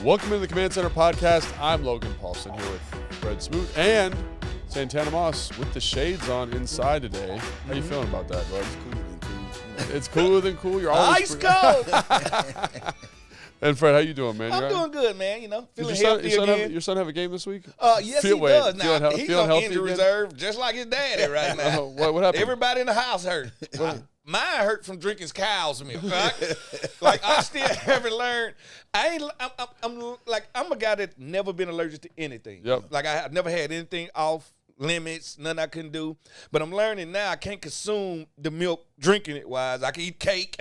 Welcome to the Command Center podcast. I'm Logan Paulson here with Fred Smoot and Santana Moss with the shades on inside today. How you feeling about that, bud? It's cooler than cool. You're always ice cold. And Fred, how you doing, man? I'm doing good, man. You know, feeling Did healthy again. your son have a game this week? Yes, he does. Now he's feeling on healthy injury again? reserve, just like his daddy right now. What happened? Everybody in the house hurt. Mine hurt from drinking cow's milk. Right? Like I still haven't learned. I'm a guy that never been allergic to anything. Yep. Like I've never had anything off limits, nothing I couldn't do. But I'm learning now I can't consume the milk drinking it wise. I can eat cake.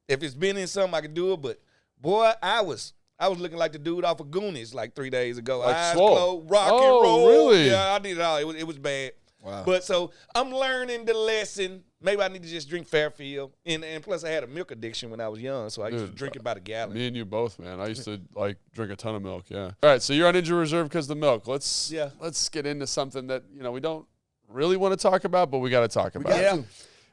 If it's been in something, I can do it. But boy, I was looking like the dude off of Goonies like 3 days ago. Like Eyes swole. closed, rock and Oh, roll. really? Yeah, I did it all. It was bad. Wow. But so I'm learning the lesson. Maybe I need to just drink Fairfield. And plus I had a milk addiction when I was young, so I used to drink it by the gallon. Me and you both, man. I used to drink a ton of milk. Yeah. All right, so you're on injury reserve because of the milk. Let's get into something that we don't really want to talk about, but we got to talk about.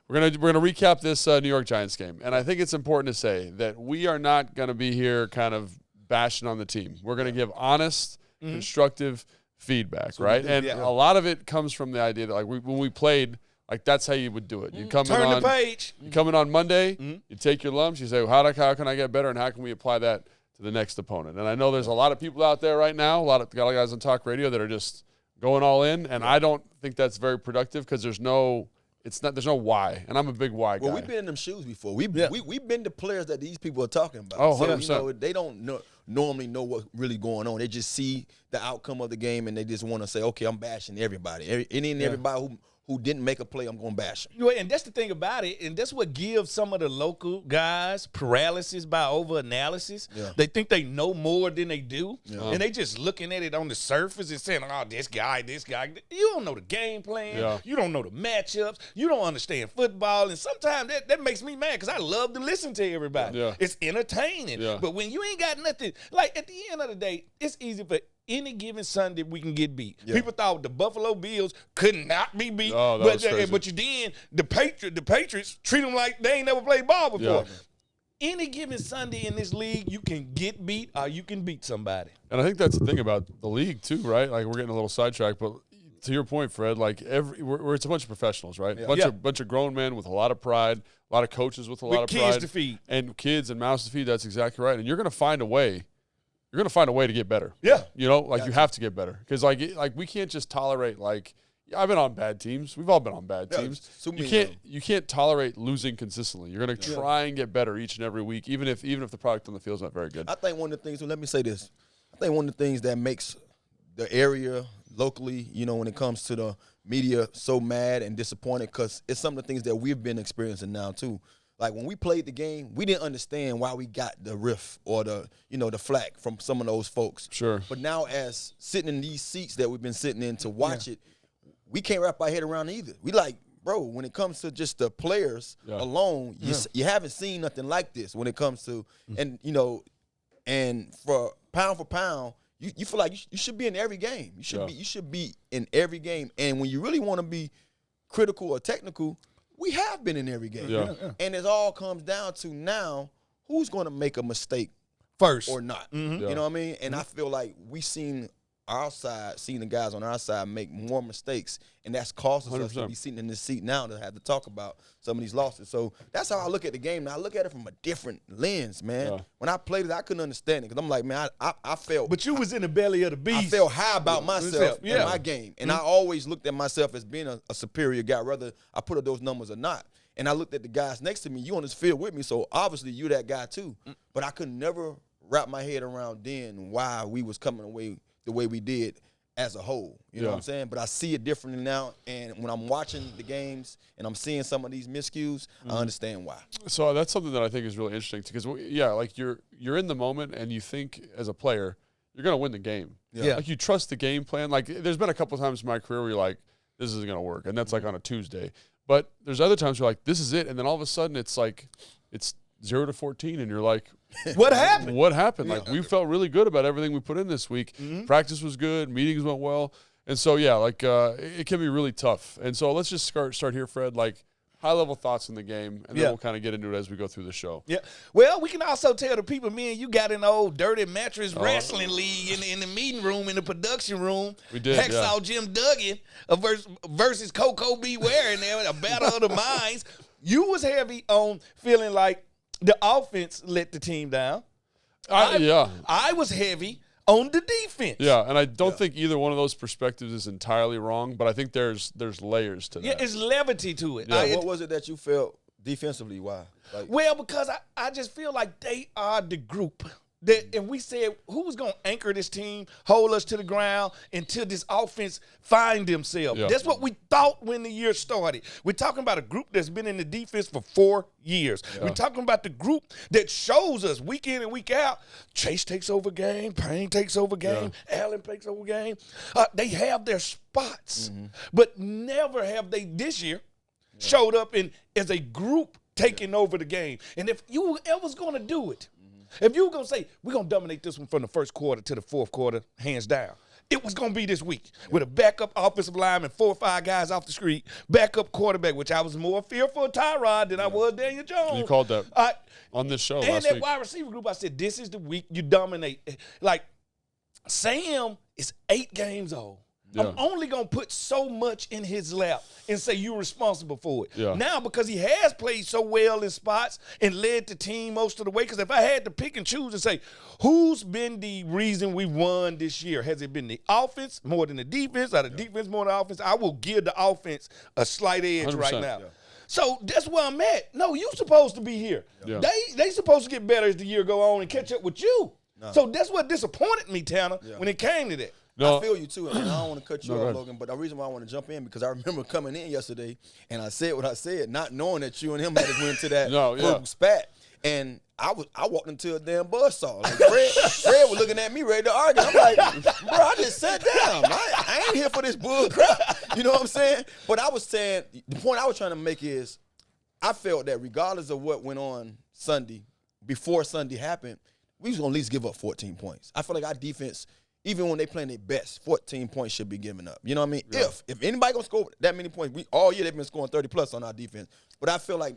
We're gonna recap this New York Giants game, and I think it's important to say that we are not gonna be here kind of bashing on the team. We're gonna give honest, constructive feedback, right? And a lot of it comes from the idea that when we played, that's how you would do it. You come Turn in the page. You come in on Monday, you take your lumps, you say, well, how can I get better, and how can we apply that to the next opponent? And I know there's a lot of people out there right now, a lot of guys on talk radio that are just going all in, and I don't think that's very productive because there's no why, and I'm a big why guy. Well, we've been in them shoes before. We've been the players that these people are talking about. Oh, 100%. So, they don't normally know what's really going on. They just see the outcome of the game, and they just want to say, okay, I'm bashing everybody. Everybody who didn't make a play, I'm going to bash them. And that's the thing about it, and that's what gives some of the local guys paralysis by over-analysis. Yeah. They think they know more than they do, and they just looking at it on the surface and saying, oh, this guy. You don't know the game plan. Yeah. You don't know the matchups. You don't understand football, and sometimes that makes me mad because I love to listen to everybody. Yeah. It's entertaining. Yeah. But when you ain't got nothing, at the end of the day, it's easy for any given Sunday we can get beat. Yeah. People thought the Buffalo Bills could not be beat, but the Patriots treat them like they ain't never played ball before. Yeah. Any given Sunday in this league, you can get beat or you can beat somebody. And I think that's the thing about the league too, right? We're getting a little sidetracked, but to your point, Fred, it's a bunch of professionals, right? Yeah. Bunch of grown men with a lot of pride, a lot of coaches with a lot of pride, kids to feed, and kids and mouths to feed. That's exactly right. And you're going to find a way. You're going to find a way to get better. Yeah. You have to get better. Because, we can't just tolerate, I've been on bad teams. We've all been on bad teams. You can't tolerate losing consistently. You're going to try and get better each and every week, even if the product on the field is not very good. I think one of the things, let me say this. I think one of the things that makes the area locally, when it comes to the media so mad and disappointed, because it's some of the things that we've been experiencing now, too. When we played the game, we didn't understand why we got the riff or the flack from some of those folks. Sure. But now as sitting in these seats that we've been sitting in to watch it, we can't wrap our head around either. We bro, when it comes to just the players alone, you haven't seen nothing like this when it comes to, and for pound, you feel like you should be in every game. You should be in every game. And when you really want to be critical or technical, we have been in every game. Yeah. And it all comes down to now who's going to make a mistake first or not. Mm-hmm. You know what I mean? And I feel like we seen the guys on our side make more mistakes, and that's causing us to be sitting in this seat now to have to talk about some of these losses. So that's how I look at the game. Now I look at it from a different lens, man. Yeah. When I played it, I couldn't understand it because I'm like, man, I felt. But you was in the belly of the beast. I felt high about myself in my game, and I always looked at myself as being a superior guy, whether I put up those numbers or not. And I looked at the guys next to me. You on this field with me, so obviously you're that guy too. But I could never wrap my head around then why we was coming away the way we did as a whole. You know what I'm saying? But I see it differently now, and when I'm watching the games and I'm seeing some of these miscues, I understand why. So that's something that I think is really interesting because, you're in the moment and you think as a player, you're going to win the game. Yeah. You trust the game plan. There's been a couple times in my career where you're like, this isn't going to work, and that's on a Tuesday. But there's other times where you're like, this is it, and then all of a sudden it's 0-14, and you're like, what happened? What happened? We felt really good about everything we put in this week. Mm-hmm. Practice was good. Meetings went well. And so, it can be really tough. And so let's just start here, Fred. high-level thoughts on the game, and then we'll kind of get into it as we go through the show. Yeah. Well, we can also tell the people, me and you got in the old dirty mattress wrestling league in the meeting room, in the production room. We did, Hacksaw Jim Duggan versus Coco Beware in there, a battle of the minds. You was heavy on feeling like the offense let the team down. I was heavy on the defense. Yeah, and I don't think either one of those perspectives is entirely wrong, but I think there's layers to that. Yeah, it's levity to it. Yeah. What was it that you felt defensively? Why? Well, because I just feel like they are the group. And we said, who's going to anchor this team, hold us to the ground until this offense find themselves? Yeah. That's what we thought when the year started. We're talking about a group that's been in the defense for 4 years. Yeah. We're talking about the group that shows us week in and week out. Chase takes over game. Payne takes over game. Yeah. Allen takes over game. They have their spots, but never have they this year showed up as a group taking over the game. And if you ever going to do it, if you were going to say, we're going to dominate this one from the first quarter to the fourth quarter, hands down, it was going to be this week with a backup offensive lineman, 4 or 5 guys off the street, backup quarterback, which I was more fearful of Tyrod than I was Daniel Jones. You called that on this show last week. And that wide receiver group, I said, this is the week you dominate. Like, Sam is 8 games old. Yeah. I'm only going to put so much in his lap and say you're responsible for it. Yeah. Now, because he has played so well in spots and led the team most of the way, because if I had to pick and choose and say, who's been the reason we won this year? Has it been the offense more than the defense, or the defense more than the offense? I will give the offense a slight edge 100%. Right now. Yeah. So that's where I'm at. No, you supposed to be here. Yeah. They supposed to get better as the year go on and catch up with you. No. So that's what disappointed me, Tanner, when it came to that. No. I feel you too, and I don't want to cut you off, Logan, but the reason why I want to jump in, because I remember coming in yesterday, and I said what I said, not knowing that you and him had went to that spat, and I walked into a damn buzzsaw. Like Fred was looking at me ready to argue. I'm like, bro, I just sat down. I ain't here for this bull crap. You know what I'm saying? But I was saying, the point I was trying to make is, I felt that regardless of what went on Sunday, before Sunday happened, we was going to at least give up 14 points. I feel like our defense, even when they playing their best, 14 points should be given up. You know what I mean? Yeah. If anybody gonna score that many points, all year they've been scoring 30+ on our defense. But I feel like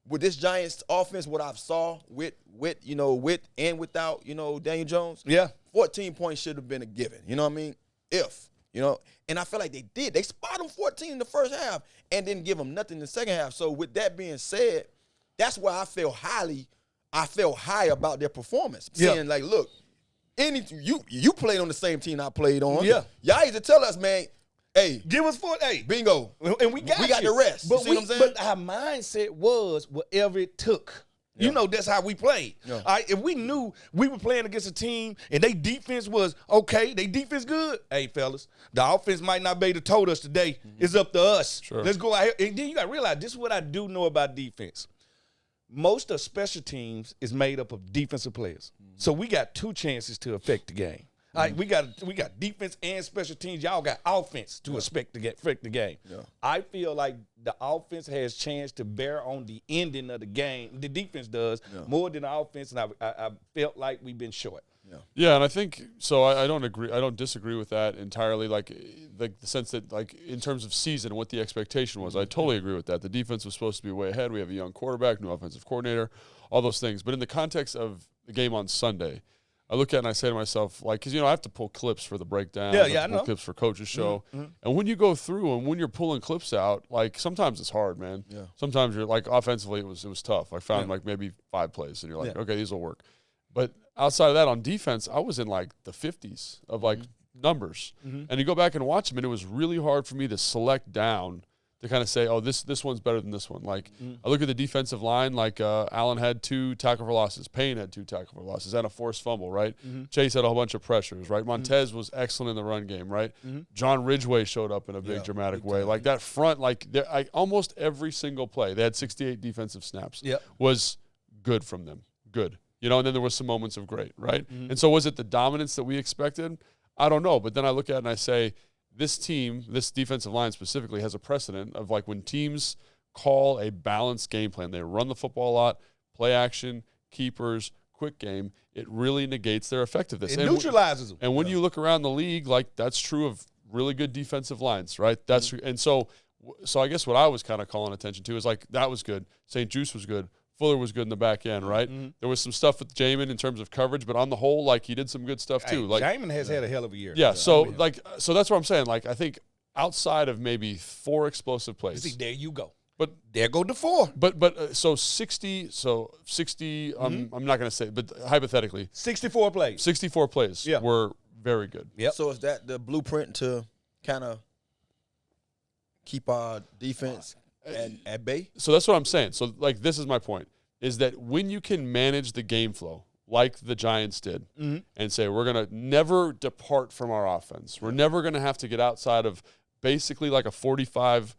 with this Giants offense, what I've saw with and without, Daniel Jones, 14 points should have been a given. You know what I mean? And I feel like they did. They spot them 14 in the first half and didn't give them nothing in the second half. So with that being said, that's why I felt high about their performance. Saying like, look, you played on the same team I played on. Yeah. Y'all used to tell us, man, hey, give us 4. Hey, bingo. And we got the rest. But, you see what I'm saying? But our mindset was whatever it took. Yeah. That's how we played. Yeah. All right, if we knew we were playing against a team and their defense was okay, they defense good, hey, fellas, the offense might not be able to told us today. It's up to us. Sure. Let's go out here. And then you got to realize, this is what I do know about defense. Most of special teams is made up of defensive players. So we got 2 chances to affect the game. All right, we got defense and special teams. Y'all got offense to affect the game. Yeah. I feel like the offense has chance to bear on the ending of the game. The defense does more than the offense, and I felt like we've been short. Yeah, and I think so. I don't agree. I don't disagree with that entirely. Like the sense that, like, in terms of season, what the expectation was, I totally agree with that. The defense was supposed to be way ahead. We have a young quarterback, new offensive coordinator, all those things. But in the context of the game on Sunday, I look at it and I say to myself, like, because I have to pull clips for the breakdown. I pull clips for Coach's show, and when you go through and when you're pulling clips out, like, sometimes it's hard, man. Yeah. Sometimes you're like, offensively, it was tough. I found like maybe 5 plays, and you're like, okay, these will work. But outside of that, on defense, I was in like the 50s of like numbers. And you go back and watch them, and it was really hard for me to select down to kind of say, oh, this one's better than this one. Like, I look at the defensive line, like Allen had 2 tackle for losses. Payne had 2 tackle for losses and a forced fumble, right? Chase had a whole bunch of pressures, right? Montez was excellent in the run game, right? John Ridgeway showed up in a big dramatic way. Like, that front, like, almost every single play, they had 68 defensive snaps, was good from them. Good. And then there was some moments of great, right? And so was it the dominance that we expected? I don't know. But then I look at it and I say, this team, this defensive line specifically, has a precedent of, like, when teams call a balanced game plan, they run the football a lot, play action, keepers, quick game, it really negates their effectiveness. It neutralizes them. And when you look around the league, like, that's true of really good defensive lines, right? And so So I guess what I was kind of calling attention to is like that was good. St-Juste was good. Fuller was good in the back end, right? Mm-hmm. There was some stuff with Jamin in terms of coverage, but on the whole, like he did some good stuff too. Like Jamin has had a hell of a year. Yeah, so that's what I'm saying. Like I think outside of maybe 4 explosive plays. See, there you go. But there go the 4. But so 60. I'm not going to say, but hypothetically, 64 plays. 64 plays were very good. Yep. So is that the blueprint to kind of keep our defense at bay? So that's what I'm saying. So like this is my point: is that when you can manage the game flow like the Giants did, and say we're going to never depart from our offense, we're never going to have to get outside of basically like a 55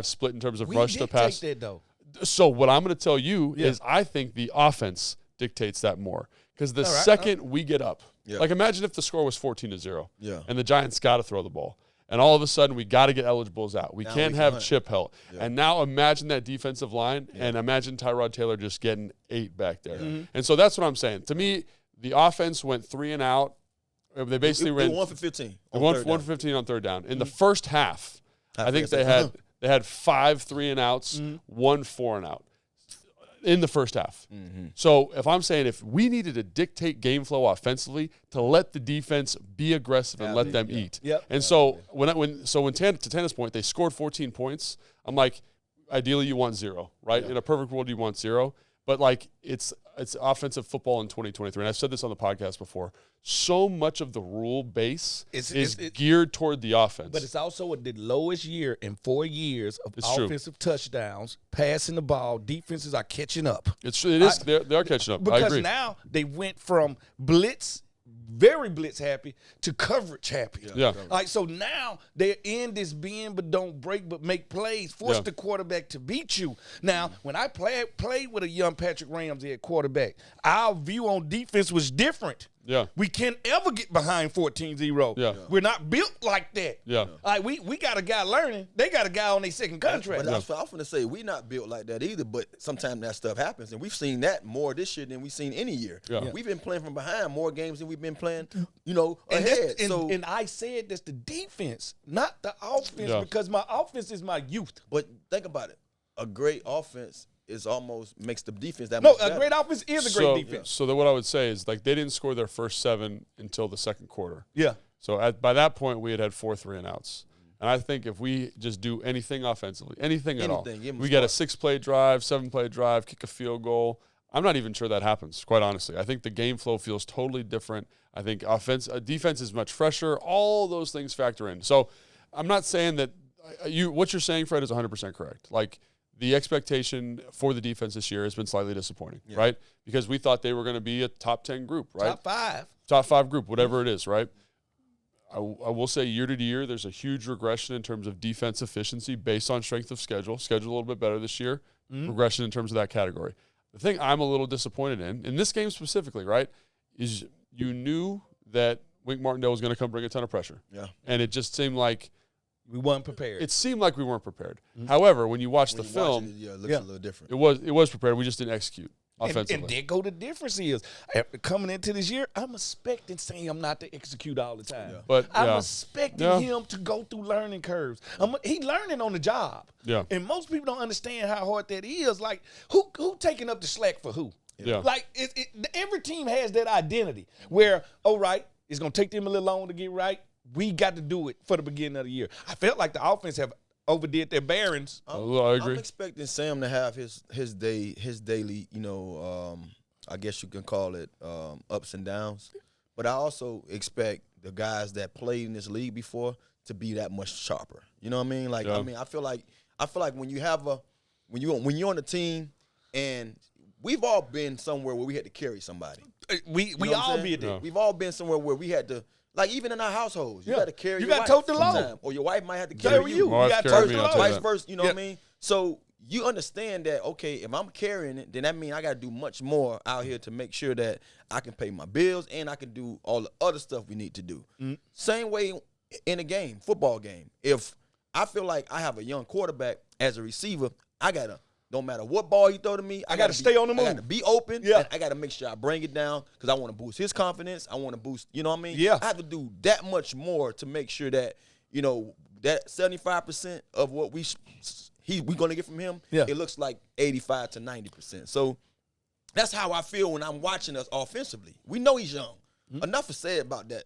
split in terms of rush to pass. Take that, though. So what I'm going to tell you is I think the offense dictates that more because the second we get up, like imagine if the score was 14-0, and the Giants got to throw the ball, and all of a sudden we got to get eligibles out. We can't have Chip held, and now imagine that defensive line, and imagine Tyrod Taylor just getting 8 back there, and so that's what I'm saying. To me, the offense went 3 and out. They basically ran 1 for 15. They won 1 for 15 on third down in the first half. I think they had 5 3 and outs, 1 4 and out in the first half. So if I'm saying if we needed to dictate game flow offensively to let the defense be aggressive and let them eat. And so to Tanner's point, they scored 14 points. I'm like, ideally you want 0, right? In a perfect world you want 0. But like it's offensive football in 2023, and I've said this on the podcast before. So much of the rule base is geared toward the offense, but it's also the lowest year in 4 years of offensive touchdowns, passing the ball. Defenses are catching up. It is. They are catching up. Because I agree. Now they went from blitz, very blitz happy, to coverage happy. Like so now they're in this bend but don't break but make plays, force the quarterback to beat you. Now when I played with a young Patrick Ramsey at quarterback, our view on defense was different. We can't ever get behind 14-0. We're not built like that. Like we got a guy learning. They got a guy on their second contract. But I was going to say, we're not built like that either, but sometimes that stuff happens. And we've seen that more this year than we've seen any year. We've been playing from behind more games than we've been playing, ahead. And I said that's the defense, not the offense, because my offense is my youth. But think about it. A great offense is almost makes the defense that much better. No, a great offense is a great defense. So then what I would say is like they didn't score their first 7 until the second quarter. So by that point we had 4 3 and outs. And I think if we just do anything offensively, anything at all, we get a 6-play drive, 7-play drive, kick a field goal. I'm not even sure that happens, quite honestly. I think the game flow feels totally different. I think defense is much fresher. All those things factor in. So I'm not saying that what you're saying, Fred, is 100% correct. Like the expectation for the defense this year has been slightly disappointing, right? Because we thought they were going to be a top 10 group, right? Top 5 group, whatever it is, right? I will say year to year, there's a huge regression in terms of defense efficiency based on strength of schedule. Schedule a little bit better this year. Regression in terms of that category. The thing I'm a little disappointed in this game specifically, right, is you knew that Wink Martindale was going to come bring a ton of pressure. And it just seemed like we weren't prepared. It seemed like we weren't prepared. However, when you watch the film, it looks a little different. It was prepared. We just didn't execute offensively. And there go the difference is after coming into this year, I'm expecting Sam not to execute all the time. But I'm expecting him to go through learning curves. He's learning on the job. And most people don't understand how hard that is. Like who taking up the slack for who? Like every team has that identity where, all right, it's gonna take them a little longer to get right. We got to do it for the beginning of the year. I felt like the offense have overdid their bearings. I agree. I'm expecting Sam to have his daily, I guess you can call it ups and downs. But I also expect the guys that played in this league before to be that much sharper. You know what I mean? Like I feel like when you have when you're on a team, and we've all been somewhere where we had to carry somebody. We all been there. We've all been somewhere where we had to. Like, even in our households, you got to carry your wife. You got to tote the load. Or your wife might have to carry you. You got to tote the load. Vice versa, you know what I mean? So you understand that, okay, if I'm carrying it, then that means I got to do much more out here to make sure that I can pay my bills and I can do all the other stuff we need to do. Same way in a game, football game. If I feel like I have a young quarterback as a receiver, I got to. No matter what ball he throw to me, I got to stay on the move. I got to be open. And I got to make sure I bring it down because I want to boost his confidence. I want to boost, you know what I mean? I have to do that much more to make sure that, that 75% of what we're going to get from him, it looks like 85 to 90%. So that's how I feel when I'm watching us offensively. We know he's young. Enough is said about that,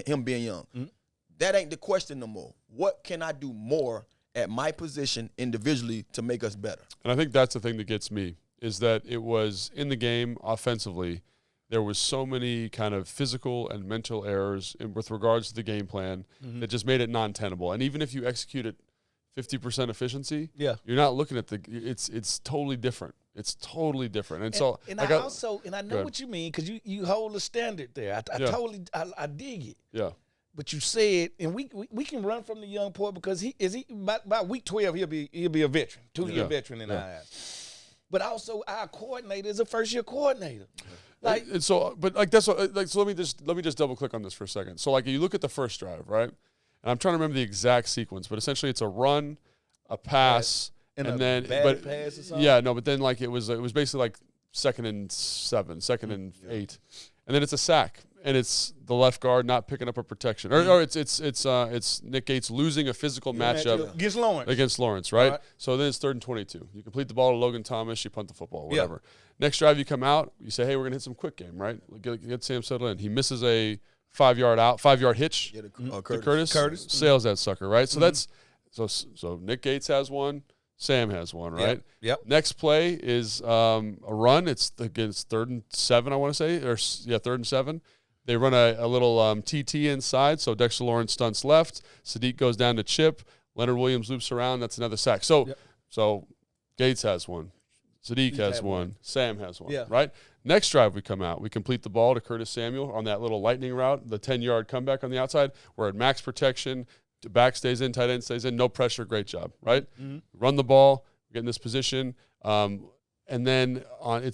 him being young. That ain't the question no more. What can I do more at my position individually to make us better? And I think that's the thing that gets me, is that it was in the game offensively, there was so many kind of physical and mental errors with regards to the game plan that just made it non-tenable. And even if you execute it 50% efficiency, you're not looking at it's totally different. It's totally different. And so, and I know what you mean, because you hold a standard there. I dig it. Yeah. But you said, and we can run from the young boy, because by week 12 he'll be a veteran, 2-year veteran in our eyes. But also our coordinator is a first-year coordinator. Like, and so, but like that's what, like, so let me just double click on this for a second. So like you look at the first drive, right? And I'm trying to remember the exact sequence, but essentially it's a run, a pass, and then pass or something? Yeah, no, but then like it was basically like 2nd and 7, 2nd and 8, and then it's a sack, and it's the left guard not picking up a protection, or it's Nick Gates losing a physical matchup against Lawrence, right? So then it's 3rd and 22. You complete the ball to Logan Thomas, you punt the football, whatever. Next drive you come out, you say, hey, we're gonna hit some quick game, right? Get Sam settled in. He misses a 5-yard hitch to Curtis sails that sucker, right? So that's so Nick Gates has one, Sam has one, right? Yep. Next play is a run. It's against 3rd and 7, I want to say, 3rd and 7. They run a little TT inside, so Dexter Lawrence stunts left. Sadiq goes down to chip. Leonard Williams loops around. That's another sack. So Gates has one. Sadiq has one. Sam has one, right? Next drive we come out. We complete the ball to Curtis Samuel on that little lightning route, the 10-yard comeback on the outside. We're at max protection. The back stays in, tight end stays in, no pressure, great job, right? Run the ball, we get in this position, and then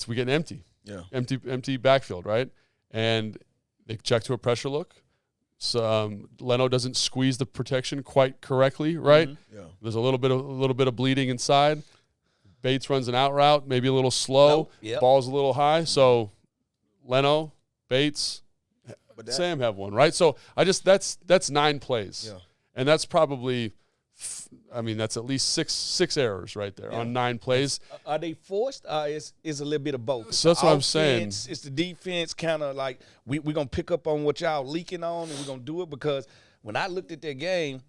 we get empty. Empty backfield, right? And they check to a pressure look. So Leno doesn't squeeze the protection quite correctly, right? There's a little bit of bleeding inside. Bates runs an out route, maybe a little slow. Ball's a little high. So Leno, Bates, Sam have one, right? So that's 9 plays. And that's probably, that's at least six errors right there on 9 plays. Are they forced? It's a little bit of both. So that's what I'm saying. It's the defense kind of like, we're going to pick up on what y'all leaking on, and we're going to do it, because when I looked at their game,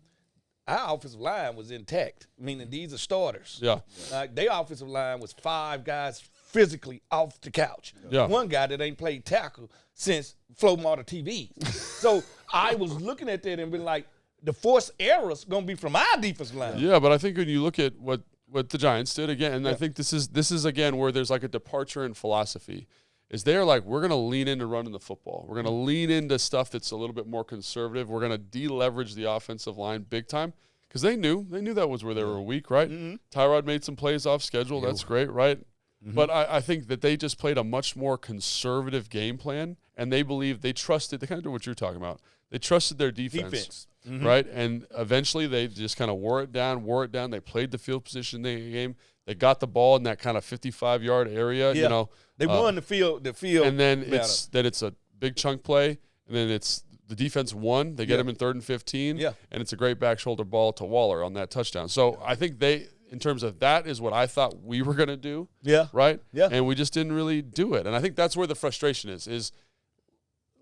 our offensive line was intact, meaning these are starters. Their offensive line was 5 guys physically off the couch. One guy that ain't played tackle since Flo Marta TV. So I was looking at that and been like, the forced errors going to be from our defensive line. Yeah, but I think when you look at what the Giants did, again, and I think this is again where there's like a departure in philosophy, is they're like, we're going to lean into running the football. We're going to lean into stuff that's a little bit more conservative. We're going to deleverage the offensive line big time, because they knew that was where they were weak, right? Tyrod made some plays off schedule. That's great, right? But I think that they just played a much more conservative game plan, and they trusted, they kind of do what you're talking about. They trusted their defense. Right? And eventually they just kind of wore it down. They played the field position game. They got the ball in that kind of 55-yard area. They won the field. And then it's a big chunk play, and then it's the defense won. They get them in 3rd and 15, and it's a great back shoulder ball to Waller on that touchdown. So I think in terms of that, is what I thought we were going to do. Right? And we just didn't really do it. And I think that's where the frustration is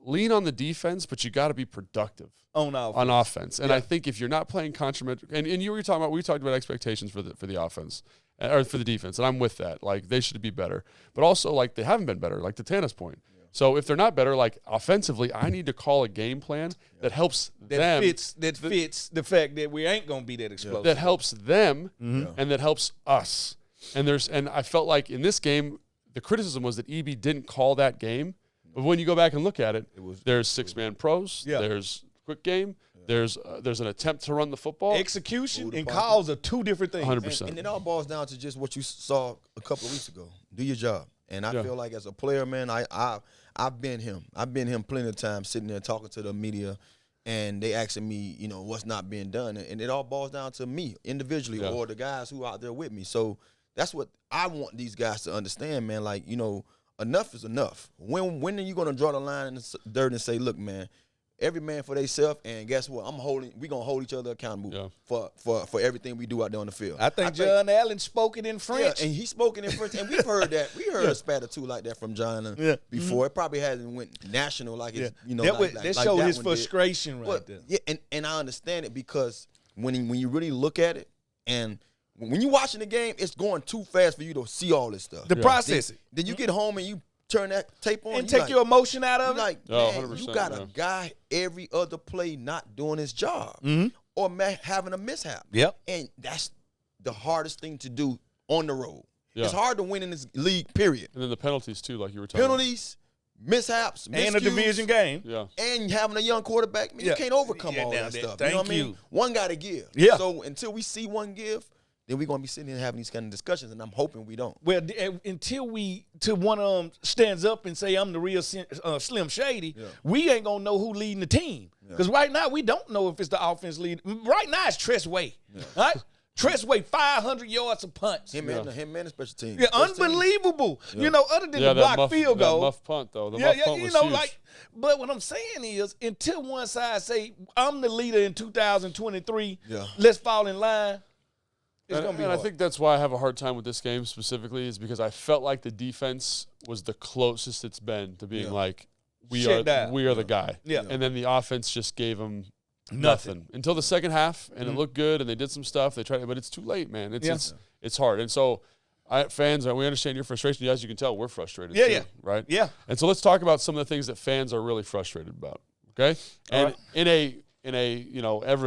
lean on the defense, but you got to be productive on offense. And I think if you're not playing contrametric, and you were talking about, we talked about expectations for the offense or for the defense, and I'm with that. Like, they should be better, but also like they haven't been better. Like to Tana's point. So if they're not better, like offensively, I need to call a game plan that helps them. That fits the fact that we ain't gonna be that explosive. That helps them and that helps us. And I felt like in this game, the criticism was that EB didn't call that game. But when you go back and look at it, there's 6-man pros, there's quick game, there's an attempt to run the football. Execution and calls are 2 different things. 100%. And it all boils down to just what you saw a couple of weeks ago. Do your job. And I feel like as a player, man, I've been him. I've been him plenty of times sitting there talking to the media, and they asking me, what's not being done. And it all boils down to me individually or the guys who are out there with me. So that's what I want these guys to understand, man. Like, enough is enough. When are you going to draw the line in the dirt and say, look, man, every man for themselves, and guess what? We gonna hold each other accountable for everything we do out there on the field. I think John Allen spoke it in French. Yeah, and he spoke it in French, and we've heard that. We heard a spat or two like that from John before. It probably hasn't went national like it's that showed his frustration there. Yeah, and I understand it because when you really look at it, and when you're watching the game, it's going too fast for you to see all this stuff. The process. Then you get home and you turn that tape on and take your emotion out of it. Like, man, you got a guy every other play not doing his job or having a mishap. Yep. And that's the hardest thing to do on the road. Yeah. It's hard to win in this league, period. And then the penalties, too, like you were talking about. Penalties, mishaps, miscues, and a division game. Yeah. And having a young quarterback. Man, you can't overcome all that stuff. Thank you know what I mean? One got to give. Yeah. So until we see one give, then we're going to be sitting here having these kind of discussions, and I'm hoping we don't. Well, until one of them stands up and say, I'm the real Slim Shady, we ain't going to know who leading the team. Because right now, we don't know if it's the offense lead. Right now, it's Tress Way. Right? Tress Way, 500 yards of punts. Him and the special team. Yeah, unbelievable. You know, other than the block field goal. That muff punt, though. The muff punt was huge. But what I'm saying is, until one side say, I'm the leader in 2023, let's fall in line. It's gonna be hard. I think that's why I have a hard time with this game specifically is because I felt like the defense was the closest it's been to being like, we are the guy. Yeah. And then the offense just gave them nothing until the second half, and it looked good, and they did some stuff. They tried, but it's too late, man. It's hard. And so, fans, we understand your frustration. As you can tell, we're frustrated too, right? Yeah. And so let's talk about some of the things that fans are really frustrated about, okay? And in a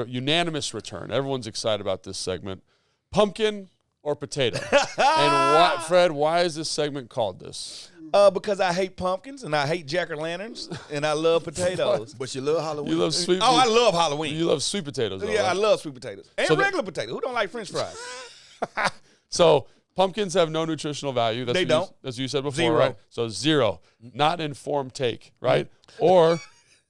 unanimous return, everyone's excited about this segment. Pumpkin or potato? And Fred, why is this segment called this? Because I hate pumpkins and I hate jack-o'-lanterns and I love potatoes. But you love Halloween. You love sweet. I love Halloween. You love sweet potatoes. Though, yeah, right? I love sweet potatoes and regular potatoes. Who don't like French fries? So pumpkins have no nutritional value. They don't. As you said before, Zero. right? So zero. Not informed take, right? Or.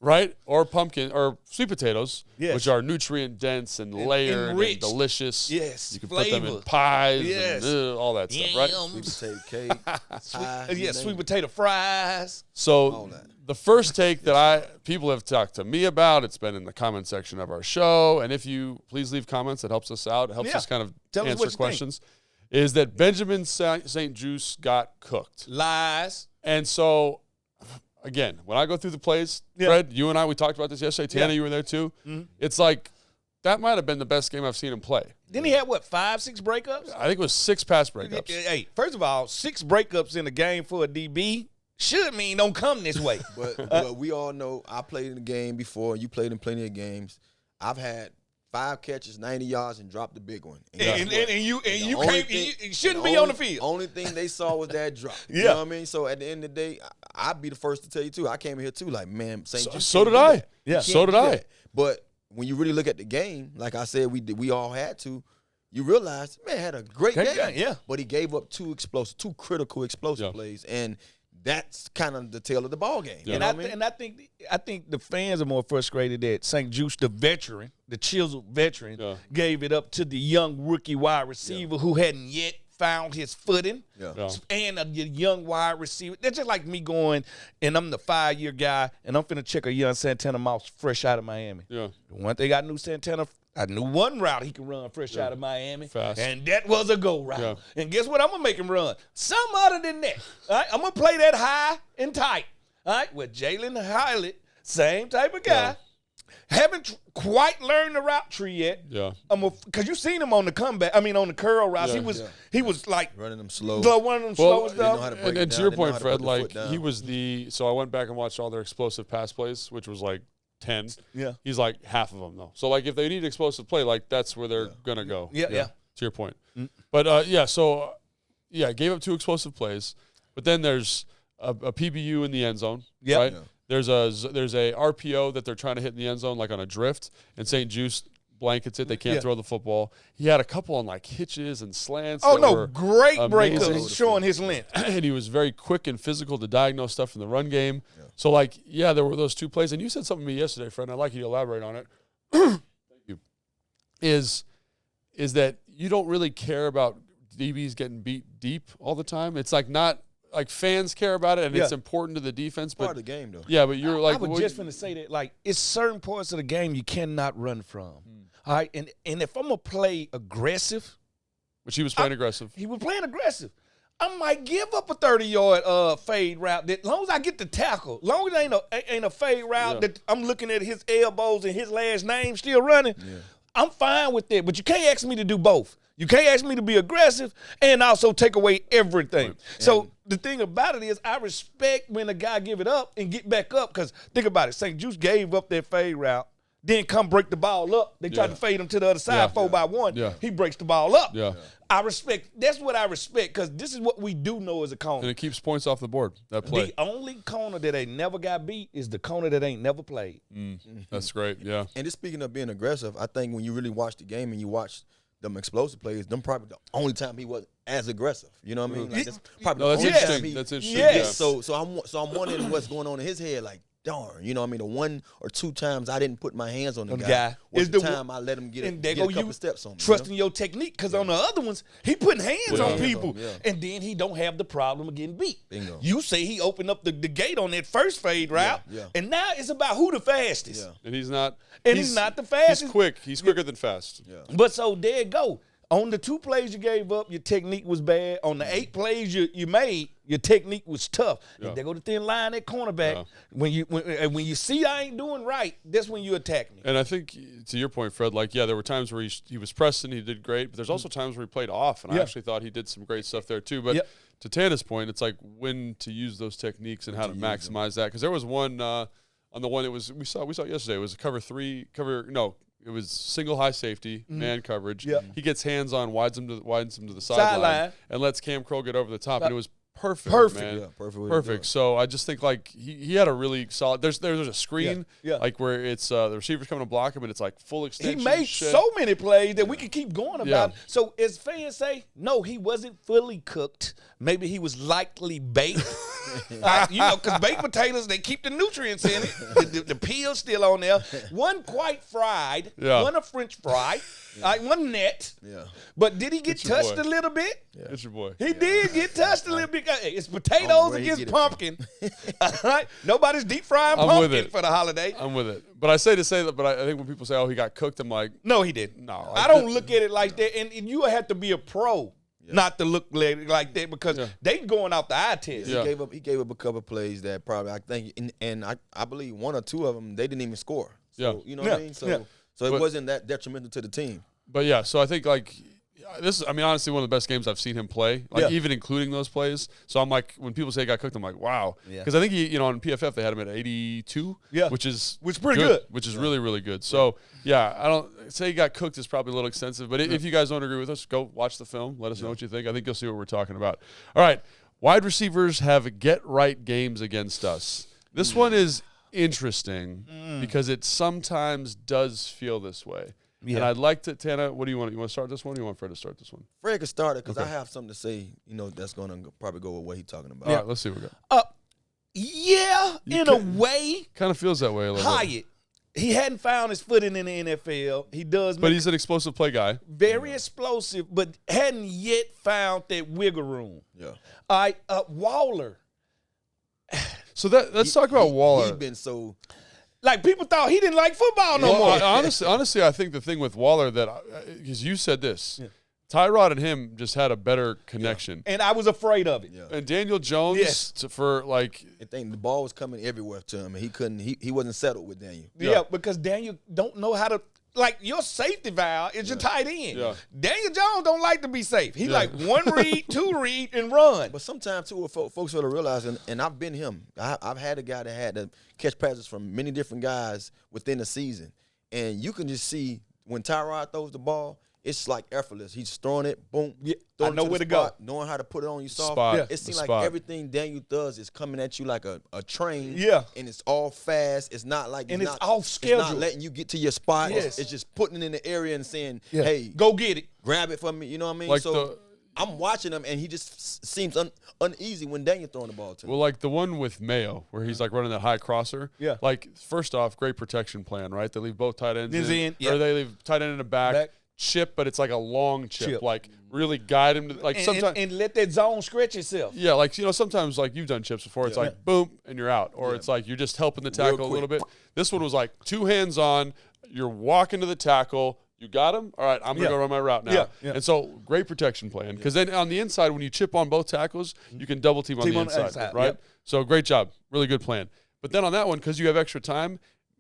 Right? Or pumpkin or sweet potatoes, which are nutrient dense and layered and delicious. Yes. You can put them in pies and all that stuff, right? Sweet potato cake. Sweet potato fries. So the first take that people have talked to me about, it's been in the comment section of our show. And if you please leave comments, it helps us out. It helps us kind of answer questions. Is that Benjamin St-Juste got cooked. Lies. And so again, when I go through the plays, Fred, you and I, we talked about this yesterday. Tana, you were there too. Mm-hmm. It's like that might have been the best game I've seen him play. Didn't he have, 5, 6 breakups? I think it was 6 pass breakups. Hey, first of all, 6 breakups in a game for a DB should mean don't come this way. But we all know I played in the game before. You played in plenty of games. I've had 5 catches, 90 yards, and dropped the big one. And you shouldn't be on the field. Only thing they saw was that drop. You know what I mean? So at the end of the day, I'd be the first to tell you too. I came here too, like, man, St-Juste. So did I. Yeah. So did I. But when you really look at the game, like I said, we all had to. You realize, man, had a great game. Yeah. But he gave up 2 critical explosive plays, and that's kind of the tail of the ball game. Yeah. And I think the fans are more frustrated that St-Juste, the veteran, the chiseled veteran, gave it up to the young rookie wide receiver who hadn't yet found his footing. And a young wide receiver. That's just like me going, and I'm the 5-year guy, and I'm finna check a young Santana Moss fresh out of Miami. Yeah. Once they got new Santana, I knew one route he could run fresh out of Miami. Fast. And that was a go route. Yeah. And guess what? I'm going to make him run. Some other than that. All right? I'm going to play that high and tight. All right? With Jalen Hylett, same type of guy. Yeah. Haven't quite learned the route tree yet. Yeah. Because you seen him on the comeback. I mean, on the curl routes. He was like running them slow. One of them slowest down. And to your point, Fred, like he was so I went back and watched all their explosive pass plays, which was like 10. Yeah. He's like half of them though. So like if they need explosive play, like that's where they're gonna go. Yeah. To your point. But gave up 2 explosive plays. But then there's a PBU in the end zone. Yeah. Right? Yeah. There's a RPO that they're trying to hit in the end zone, like on a drift, and St-Juste blankets it. They can't throw the football. He had a couple on like hitches and slants. Great breakups showing his length. And he was very quick and physical to diagnose stuff in the run game. Yeah. So there were those 2 plays. And you said something to me yesterday, Fred, and I'd like you to elaborate on it. Thank you. Is that you don't really care about DBs getting beat deep all the time. It's like not like fans care about it, and it's important to the defense. But part of the game, though. Yeah, but you're like, I was just finna say that, like, it's certain parts of the game you cannot run from. All right, and if I'm gonna play aggressive, which he was playing aggressive. He was playing aggressive. I might give up a 30-yard fade route. That, as long as I get the tackle, long as it ain't a fade route that I'm looking at his elbows and his last name still running, I'm fine with that. But you can't ask me to do both. You can't ask me to be aggressive and also take away everything. Right. So the thing about it is I respect when a guy give it up and get back up, because think about it. St-Juste gave up that fade route, then come break the ball up. They tried to fade him to the other side 4-by-1. Yeah. He breaks the ball up. Yeah. I respect. That's what I respect, because this is what we do know as a corner. And it keeps points off the board, that play. The only corner that ain't never got beat is the corner that ain't never played. That's great, yeah. And just speaking of being aggressive, I think when you really watch the game and you watch them explosive plays, them probably the only time he was as aggressive. You know what I mean? Like, that's probably the only time he, that's interesting. Yes. Yeah. So I'm wondering what's going on in his head. Like, darn, you know what I mean? The 1 or 2 times I didn't put my hands on the guy was the time I let him get a couple steps on me. Trusting your technique, because on the other ones, he putting hands on people, and then he don't have the problem of getting beat. Bingo. You say he opened up the gate on that first fade route, and now it's about who the fastest. Yeah. And he's not. And he's not the fastest. He's quick. He's quicker than fast. Yeah. But so there you go. On the 2 plays you gave up, your technique was bad. On the 8 plays you made, your technique was tough. And they go to thin line at cornerback. Yeah. When you see I ain't doing right, that's when you attack me. And I think, to your point, Fred, like, there were times where he was pressing, he did great, but there's also times where he played off, and I actually thought he did some great stuff there too. But to Tana's point, it's like when to use those techniques and how to maximize that. Because there was one on the one that was we saw yesterday. It was a cover 3, it was single high safety, man coverage. Yep. He gets hands on, widens him to the sideline, and lets Cam Crow get over the top, and it was perfect, man. Yeah, perfect. So I just think, like, he had a really solid. There's a screen, like, where it's the receivers coming to block him, and it's like full extension. He made so many plays that we could keep going about. So as fans say, no, he wasn't fully cooked. Maybe he was lightly baked. Because baked potatoes, they keep the nutrients in it. The peel's still on there. One quite fried, one a French fry, one net. Yeah. But did he get touched a little bit? Yeah. It's your boy. He did get touched a little bit. It's potatoes against pumpkin. All right? Nobody's deep frying pumpkin for the holiday. I'm with it. But I say that, but I think when people say, oh, he got cooked, I'm like, no, he didn't. No. I don't look at it like that. And you have to be a pro. Not to look like that, because they going out the eye test. Yeah. He gave up a couple of plays that probably, I think, and I believe 1 or 2 of them they didn't even score. So, you know what I mean? So it wasn't that detrimental to the team. But so I think, like, this is, honestly, one of the best games I've seen him play, like, even including those plays. So I'm like, when people say he got cooked, I'm like, wow. Because I think he, on PFF, they had him at 82, which is pretty good. Which is really, really good. So, I don't say he got cooked is probably a little extensive, but if you guys don't agree with us, go watch the film. Let us know what you think. I think you'll see what we're talking about. All right. Wide receivers have get-right games against us. This one is interesting because it sometimes does feel this way. Yeah. And I'd like to, Tana, what do you want? You want to start this one, or you want Fred to start this one? Fred can start it, because I have something to say, that's going to probably go with what he's talking about. All right, let's see what we got. In a way. Kind of feels that way a little bit. He hadn't found his footing in the NFL. He does. But he's an explosive play guy. Very explosive, but hadn't yet found that wiggle room. Yeah. All right, Waller. So let's talk about Waller. He's been so... Like, people thought he didn't like football no more. Honestly, I think the thing with Waller because you said this, Tyrod and him just had a better connection. And I was afraid of it. Yeah. And Daniel Jones, I think the ball was coming everywhere to him, and he wasn't settled with Daniel. Yeah, because Daniel don't know how to, like, your safety valve is your tight end. Yeah. Daniel Jones don't like to be safe. He like 1 read, 2 read, and run. But sometimes, too, what folks got to realize, and I've been him. I've had a guy that had to catch passes from many different guys within a season. And you can just see when Tyrod throws the ball, it's like effortless. He's throwing it, boom. Yeah, I know where to go. Knowing how to put it on your soft. Yeah. It seems like everything Daniel does is coming at you like a train. Yeah. And it's all fast. It's not like it's off schedule. It's not letting you get to your spot. Yes. It's just putting it in the area and saying, hey, go get it. Grab it for me. You know what I mean? Like I'm watching him, and he just seems uneasy when Daniel throwing the ball to him. Well, like the one with Mayo, where he's like running that high crosser. Yeah. Like, first off, great protection plan, right? They leave both tight ends in. Or they leave tight end in the back. chip, but it's like a long chip. Like really guide him to like sometimes and let that zone stretch itself. Yeah, like sometimes like you've done chips before. It's like boom and you're out, or it's like you're just helping the tackle a little bit. This one was like 2 hands on. You're walking to the tackle. You got him? All right, I'm going to go run my route now. And so great protection plan. Because then on the inside, when you chip on both tackles, you can double team on the inside, right? So great job. Really good plan. But then on that one, because you have extra time,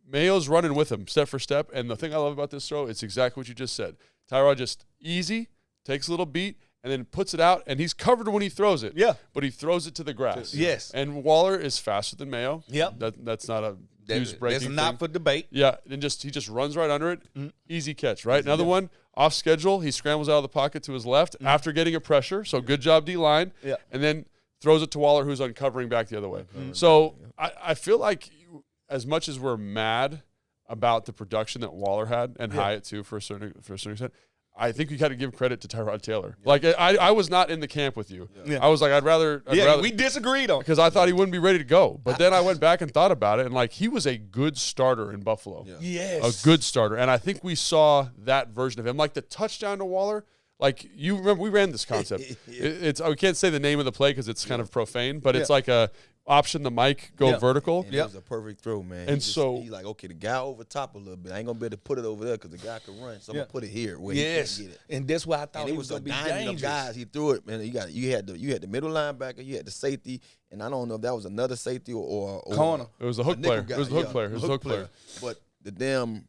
Mayo's running with him step for step. And the thing I love about this throw, it's exactly what you just said. Tyrod just easy, takes a little beat, and then puts it out, and he's covered when he throws it. Yeah. But he throws it to the grass. Yes. And Waller is faster than Mayo. Yep. That's not a That's not for debate. Yeah, and he just runs right under it. Easy catch, right? Another one, off schedule. He scrambles out of the pocket to his left after getting a pressure. So good job, D-line. Yeah. And then throws it to Waller, who's uncovering back the other way. So I feel like as much as we're mad about the production that Waller had, and Hyatt too for a certain extent, I think we got to give credit to Tyrod Taylor. Yeah. Like I was not in the camp with you. Yeah. I was like, I'd rather we disagreed on because I thought he wouldn't be ready to go. But then I went back and thought about it, and like he was a good starter in Buffalo. Yeah. Yes, a good starter, and I think we saw that version of him. Like the touchdown to Waller. Like you remember, we ran this concept. It's we can't say the name of the play because it's kind of profane, but it's like a option the mic go vertical. And it was a perfect throw, man. And he's like, okay, the guy over top a little bit. I ain't gonna be able to put it over there because the guy can run. So I'm gonna put it here where he can't get it. And that's why I thought it was gonna a be diamond of guys. He threw it, man. You had the middle linebacker, you had the safety, and I don't know if that was another safety or corner. It was a hook player. It was the hook player. It was the hook player. But the damn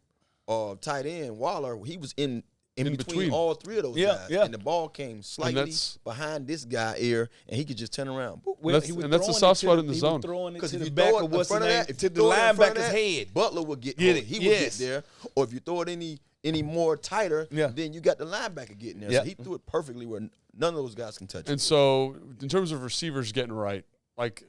tight end Waller, he was in between all three of those guys. Yeah. And the ball came slightly behind this guy ear, and he could just turn around. And that's a soft spot in the zone. Because if you you back throw of it what's in front of name, that, to the linebacker's head, Butler would get it. He would get there. Or if you throw it any more tighter, then you got the linebacker getting there. So he threw it perfectly where none of those guys can touch it. And so in terms of receivers getting right, like,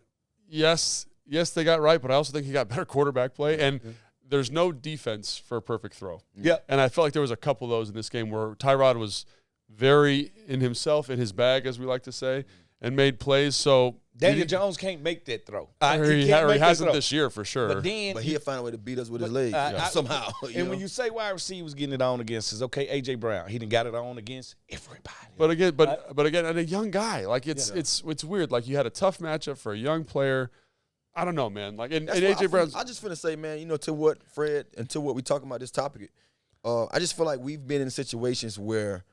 yes, they got right, but I also think he got better quarterback play. And there's no defense for a perfect throw. Yeah. And I felt like there was a couple of those in this game where Tyrod was very in himself, in his bag, as we like to say, and made plays. So Daniel Jones can't make that throw. He hasn't this year for sure. But he'll find a way to beat us with his leg somehow. And when you say wide receiver was getting it on against us, okay, A.J. Brown, he done got it on against everybody. But again, and a young guy, like it's weird. Like you had a tough matchup for a young player. I don't know, man. Like, and A.J. Brown's. I just finna say, man, to what Fred and to what we talking about this topic, I just feel like we've been in situations where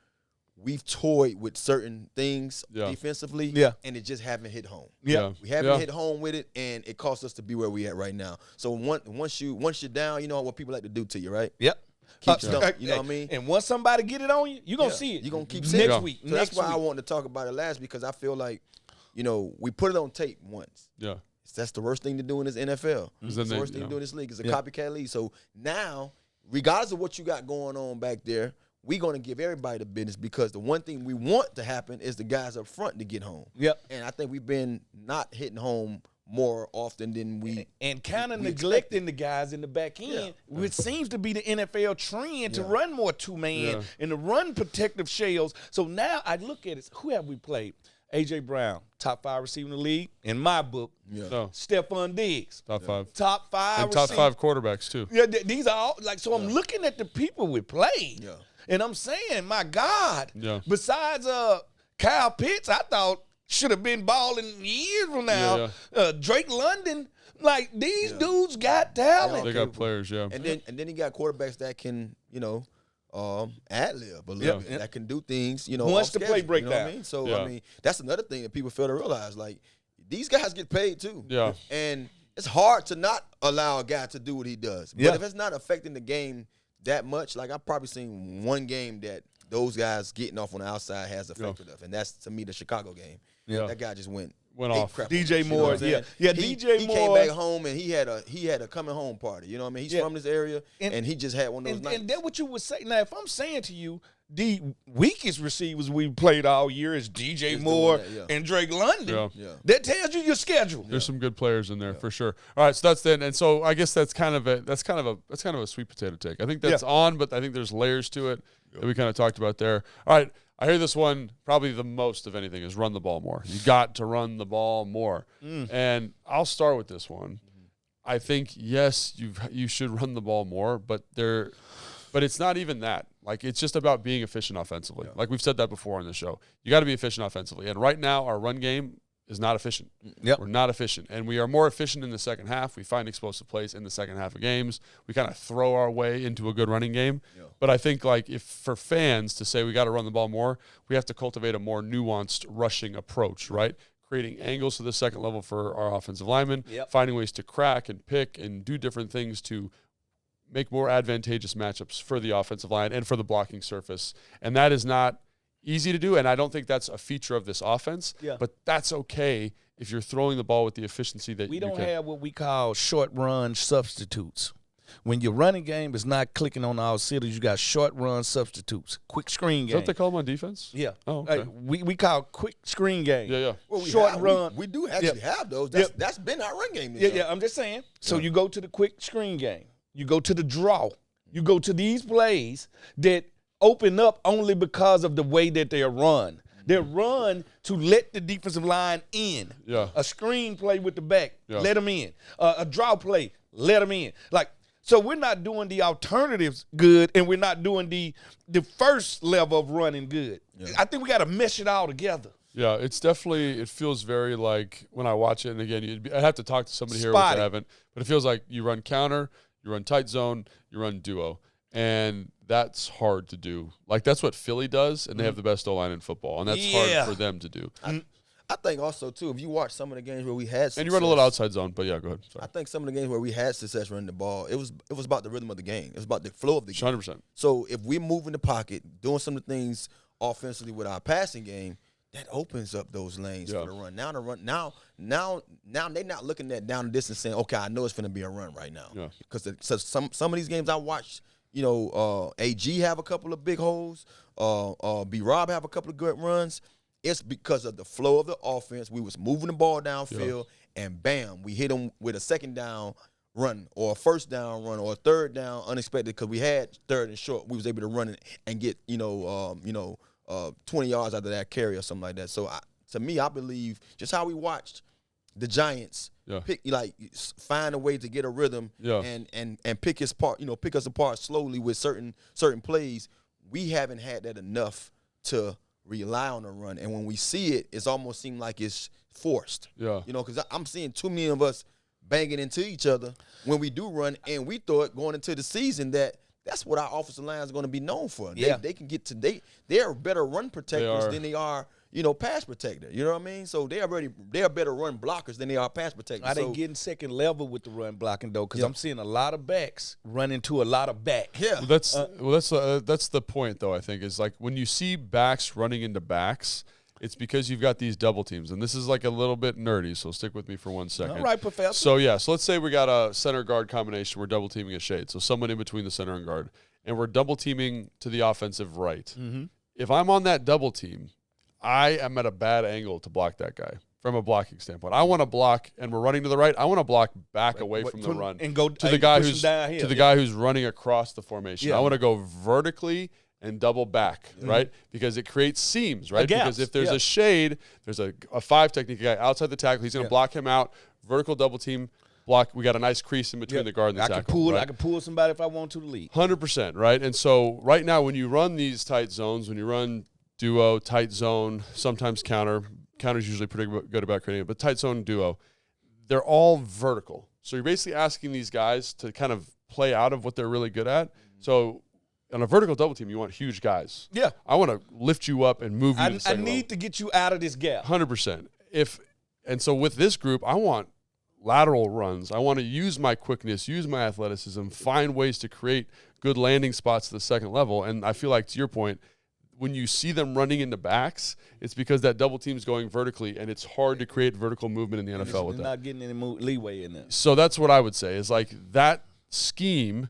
we've toyed with certain things defensively, and it just haven't hit home. Yeah. We haven't hit home with it, and it cost us to be where we at right now. So once you're down, you know what people like to do to you, right? Yep. Keep stumping, you know what I mean? And once somebody get it on you, you're going to see it. You're going to keep seeing it. Next week. So that's why I wanted to talk about it last, because I feel like, we put it on tape once. Yeah. That's the worst thing to do in this NFL. It's the worst thing to do in this league. It's a copycat league. So now, regardless of what you got going on back there, we're going to give everybody the business, because the one thing we want to happen is the guys up front to get home. Yep. And I think we've been not hitting home more often than we and kind of neglecting the guys in the back end, which seems to be the NFL trend to run more two-man and to run protective shells. So now I look at it. Who have we played? A.J. Brown, top 5 receiver in the league. In my book, Stephon Diggs. Top 5. Top 5 and top 5 quarterbacks, too. Yeah, these are all, so I'm looking at the people we played. Yeah. And I'm saying, my God, besides Kyle Pitts, I thought should have been balling years from now. Drake London, like these dudes got talent. They got players, And then he got quarterbacks that can, ad-lib a little bit, that can do things, once the play break down. You know what I mean? So, I mean, that's another thing that people fail to realize. Like, these guys get paid too. Yeah. And it's hard to not allow a guy to do what he does. But if it's not affecting the game that much, like I've probably seen one game that those guys getting off on the outside has affected us. And that's, to me, the Chicago game. Yeah. That guy just went off. DJ Moore, he came back home and he had a coming home party. You know what I mean? He's from this area, and he just had one of those nights. And that's what you would say. Now, if I'm saying to you, the weakest receivers we played all year is DJ Moore and Drake London. That tells you your schedule. There's some good players in there for sure. All right, so that's then, and so I guess that's kind of a sweet potato take. I think that's on, but I think there's layers to it that we kind of talked about there. All right. I hear this one probably the most of anything is run the ball more. You got to run the ball more. And I'll start with this one. I think, yes, you should run the ball more, but it's not even that. Like, it's just about being efficient offensively. Yeah. Like we've said that before on the show. You got to be efficient offensively. And right now, our run game is not efficient. Yep. We're not efficient. And we are more efficient in the second half. We find explosive plays in the second half of games. We kind of throw our way into a good running game. Yeah. But I think, like, if for fans to say we got to run the ball more, we have to cultivate a more nuanced rushing approach, right? Creating angles to the second level for our offensive linemen, finding ways to crack and pick and do different things to make more advantageous matchups for the offensive line and for the blocking surface. And that is not easy to do, and I don't think that's a feature of this offense. Yeah. But that's okay if you're throwing the ball with the efficiency that we don't have what we call short run substitutes. When your running game is not clicking on all cylinders, you got short run substitutes, quick screen game. Is that what they call them on defense? Yeah. Oh, okay. We call quick screen game. Yeah. Well, short run. We do actually have those. That's been our run game. Yeah. I'm just saying. So you go to the quick screen game. You go to the draw. You go to these plays that open up only because of the way that they're run. They're run to let the defensive line in. Yeah. A screen play with the back, let them in. A draw play, let them in. Like, so we're not doing the alternatives good, and we're not doing the first level of running good. Yeah. I think we got to mesh it all together. Yeah, it's definitely, it feels very like when I watch it, and again, I'd have to talk to somebody here, which I haven't, but it feels like you run counter, you run tight zone, you run duo. And that's hard to do. Like, that's what Philly does, and they have the best O-line in football, and that's hard for them to do. I think also, too, if you watch some of the games where we had success. And you run a little outside zone, but yeah, go ahead. Sorry. I think some of the games where we had success running the ball, it was about the rhythm of the game. It was about the flow of the game. 100%. So if we're moving the pocket, doing some of the things offensively with our passing game, that opens up those lanes for the run. Now they're not looking at down the distance saying, okay, I know it's going to be a run right now. Yeah. Because some of these games I watched, you know, AG have a couple of big holes. B-Rob have a couple of good runs. It's because of the flow of the offense. We was moving the ball downfield, and bam, we hit them with a second down run or a first down run or a third down unexpected because we had third and short. We was able to run it and get 20 yards out of that carry or something like that. So to me, I believe just how we watched the Giants find a way to get a rhythm and pick us apart slowly with certain plays. We haven't had that enough to rely on the run, and when we see it, it's almost seemed like it's forced. Yeah, you know, because I'm seeing too many of us banging into each other when we do run, and we thought going into the season that's what our offensive line is going to be known for. They can get to they're better run protectors than they are, pass protector. You know what I mean? So they are better run blockers than they are pass protectors. Are they getting second level with the run blocking though? Because I'm seeing a lot of backs run into a lot of back. Yeah, that's the point though. I think is like when you see backs running into backs, it's because you've got these double teams, and this is like a little bit nerdy. So stick with me for 1 second. All right, Professor. So so let's say we got a center guard combination. We're double teaming a shade, so someone in between the center and guard, and we're double teaming to the offensive right. Mm-hmm. If I'm on that double team, I am at a bad angle to block that guy from a blocking standpoint. I want to block, and we're running to the right. I want to block back away from the run and go to the guy who's running across the formation. Yeah. I want to go vertically and double back, right? Because it creates seams, right? Because if there's a shade, there's a 5 technique guy outside the tackle. He's going to block him out. Vertical double team block. We got a nice crease in between the guard and the tackle. I can pull somebody if I want to lead. 100%, right? And so right now, when you run these tight zones, when you run duo, tight zone, sometimes counter. Counter's usually pretty good about creating it, but tight zone, duo, they're all vertical. So you're basically asking these guys to kind of play out of what they're really good at. So on a vertical double team, you want huge guys. Yeah. I want to lift you up and move you to the second level. I need to get you out of this gap. 100%. And so with this group, I want lateral runs. I want to use my quickness, use my athleticism, find ways to create good landing spots to the second level. And I feel like, to your point, when you see them running into backs, it's because that double team's going vertically, and it's hard to create vertical movement in the NFL with that. Not getting any leeway in there. So that's what I would say is like that scheme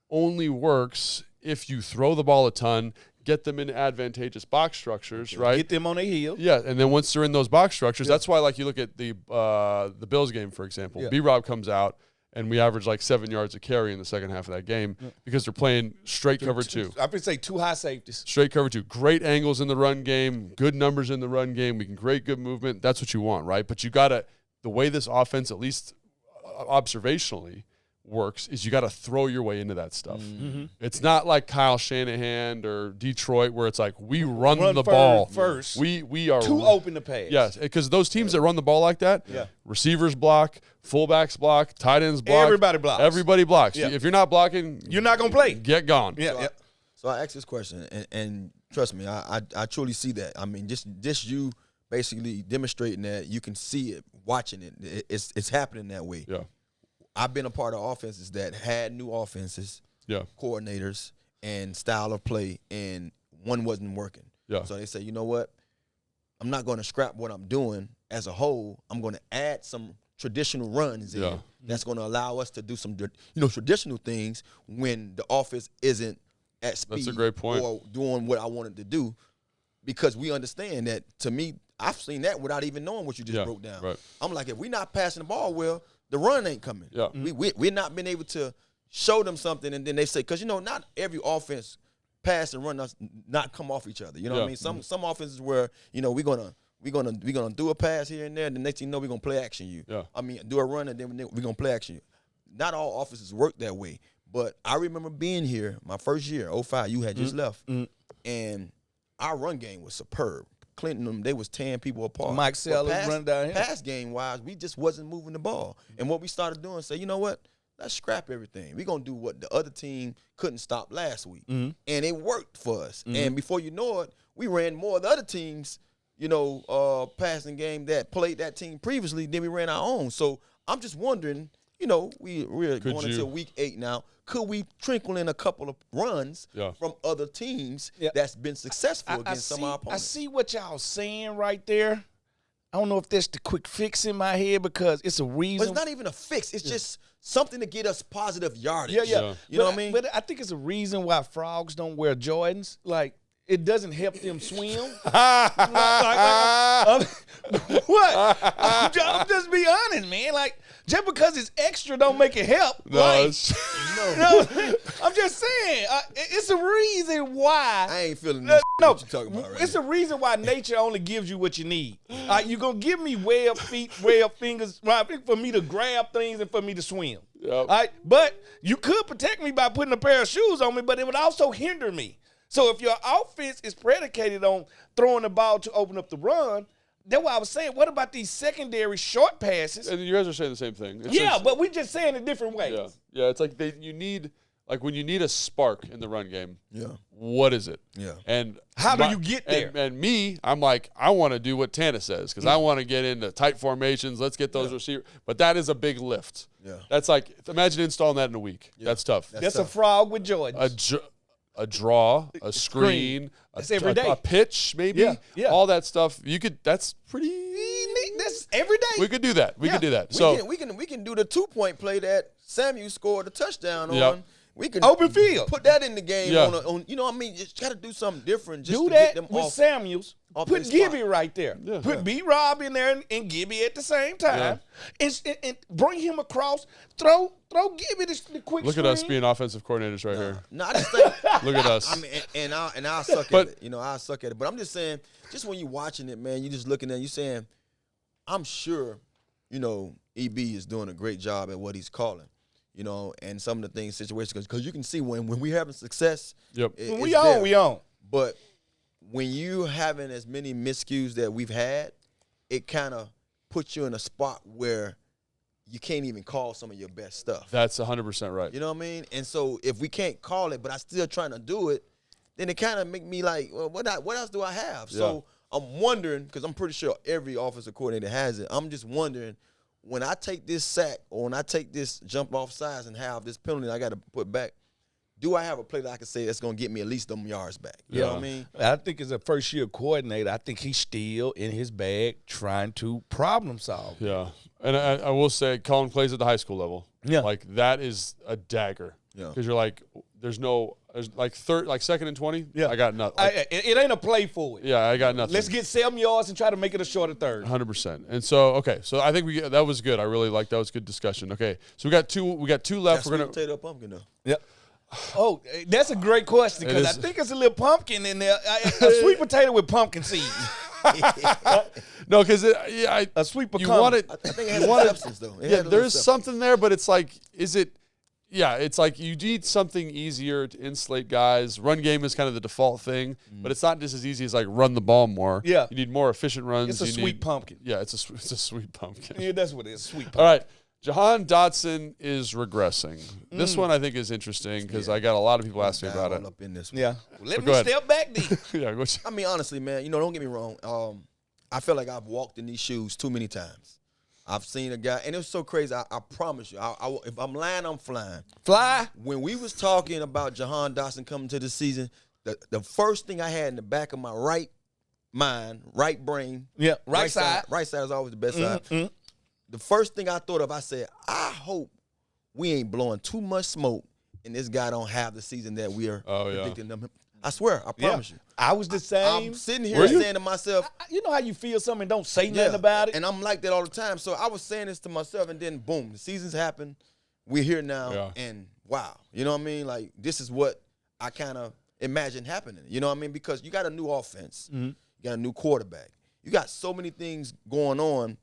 only works if you throw the ball a ton, get them in advantageous box structures, right? Get them on their heel. Yeah, and then once they're in those box structures, that's why like you look at the Bills game, for example. Yeah. B-Rob comes out, and we average like 7 yards a carry in the second half of that game because they're playing straight cover 2. I would say 2 high safeties. Straight cover 2. Great angles in the run game, good numbers in the run game. We can create good movement. That's what you want, right? But you got to, the way this offense, at least observationally, works is you got to throw your way into that stuff. It's not like Kyle Shanahan or Detroit where it's like we run the ball first. We are too open to pass. Yes, because those teams that run the ball like that, receivers block, fullbacks block, tight ends block. Everybody blocks. Everybody blocks. Yeah. If you're not blocking, you're not gonna play. Get gone. Yeah. So I asked this question, and trust me, I truly see that. I mean, just you basically demonstrating that you can see it, watching it. It's happening that way. Yeah. I've been a part of offenses that had new offenses, coordinators, and style of play, and one wasn't working. Yeah. So they say, you know what? I'm not going to scrap what I'm doing as a whole. I'm going to add some traditional runs in that's going to allow us to do some, traditional things when the offense isn't at speed. That's a great point. Or doing what I wanted to do, because we understand that. To me, I've seen that without even knowing what you just broke down. Right. I'm like, if we're not passing the ball well, the run ain't coming. Yeah. We're not been able to show them something, and then they say, because not every offense pass and run does not come off each other. You know what I mean? Some offenses where we're gonna do a pass here and there, and the next thing you know, we're gonna play action you. Yeah. I mean, do a run and then we're gonna play action you. Not all offenses work that way, but I remember being here my first year, 05. You had just left, and our run game was superb. Clinton, they was tearing people apart. Mike Sellers running down here. Pass game wise, we just wasn't moving the ball. And what we started doing, say, you know what? Let's scrap everything. We're gonna do what the other team couldn't stop last week, and it worked for us. And before you know it, we ran more of the other teams, passing game that played that team previously than we ran our own. So I'm just wondering, we're going into week 8 now. Could we trickle in a couple of runs from other teams that's been successful against some of our opponents? I see what y'all saying right there. I don't know if that's the quick fix in my head, because it's a reason. But it's not even a fix. It's just something to get us positive yardage. Yeah. You know what I mean? But I think it's a reason why frogs don't wear Jordans. Like, it doesn't help them swim. What? I'm just be honest, man. Like, just because it's extra don't make it help. No, I'm just saying. It's a reason why. I ain't feeling this. What you talking about right It's now. a reason why nature only gives you what you need. You're going to give me webbed feet, webbed fingers, for me to grab things and for me to swim. Yep. All right? But you could protect me by putting a pair of shoes on me, but it would also hinder me. So if your offense is predicated on throwing the ball to open up the run, that's what I was saying. What about these secondary short passes? And you guys are saying the same thing. But we're just saying it different ways. Yeah. It's like when you need a spark in the run game. Yeah. What is it? Yeah. And how do you get there? And me, I'm like, I want to do what Tana says, because I want to get into tight formations. Let's get those receivers. But that is a big lift. Yeah. That's like, imagine installing that in a week. Yeah. That's tough. That's a frog with Jordans. A draw, a screen, that's every day. A pitch, maybe. Yeah. All that stuff. That's pretty. That's every day. We could do that. We could do that. So we can do the 2-point play that Samuel scored a touchdown on. We can open field. Put that in the game. Yeah. On you know what I mean? Just got to do something different. Just do to that get them with off. Samuels. Put Gibby right there. Yeah. Put B-Rob in there and Gibby at the same time. And bring him across. Throw Gibby the quick look screen. at us being offensive coordinators right here. No, I just think. Look at us. I mean, and I suck at it. I suck at it. But I'm just saying, just when you're watching it, man, you're just looking at it, you're saying, I'm sure, EB is doing a great job at what he's calling. And some of the things, situations, because you can see when we're having success. Yep. When we own. But when you having as many miscues that we've had, it kind of puts you in a spot where you can't even call some of your best stuff. That's 100% right. You know what I mean? And so if we can't call it, but I still trying to do it, then it kind of make me like, well, what else do I have? Yeah. So I'm wondering, because I'm pretty sure every offensive coordinator has it. I'm just wondering, when I take this sack or when I take this jump off sides and have this penalty I got to put back, do I have a play that I can say that's going to get me at least them yards back? You know what I mean? I think as a first-year coordinator, I think he's still in his bag trying to problem solve. Yeah. And I will say, calling plays at the high school level. Yeah. Like, that is a dagger. Yeah. Because you're like, there's second and 20. Yeah. I got nothing. It ain't a play for it. Yeah, I got nothing. Let's get 7 yards and try to make it a shorter third. 100%. And so, okay, so I think that was good. I really liked that. Was good discussion. Okay, so we got two left. That's We're gonna potato pumpkin though. Yep. Oh, that's a great question, because I think it's a little pumpkin in there. A sweet potato with pumpkin seeds. No, because a sweet pecan. You want it. I think it has substance though. There's something there, but it's like, is it Yeah, it's like you need something easier to insulate guys. Run game is kind of the default thing, but it's not just as easy as like run the ball more. Yeah. You need more efficient runs. It's a sweet pumpkin. Yeah, it's a sweet pumpkin. Yeah, that's what it is, sweet pumpkin. All right. Jahan Dotson is regressing. This one I think is interesting because I got a lot of people asking me about it. Up in this one. Yeah. Well, let me step back then. Yeah, I mean, honestly, man, don't get me wrong. I feel like I've walked in these shoes too many times. I've seen a guy, and it was so crazy. I promise you, if I'm lying, I'm flying. Fly. When we was talking about Jahan Dotson coming to the season, the first thing I had in the back of my right mind, right brain, right side. Right side is always the best side. The first thing I thought of, I said, I hope we ain't blowing too much smoke and this guy don't have the season that we are predicting him. I swear, I promise you. I was the same. I'm sitting here saying to myself, you know how you feel something and don't say nothing about it? And I'm like that all the time. So I was saying this to myself, and then boom, the season's happened. We're here now, and wow. You know what I mean? Like, this is what I kind of imagined happening. You know what I mean? Because you got a new offense. You got a new quarterback. You got so many things going on.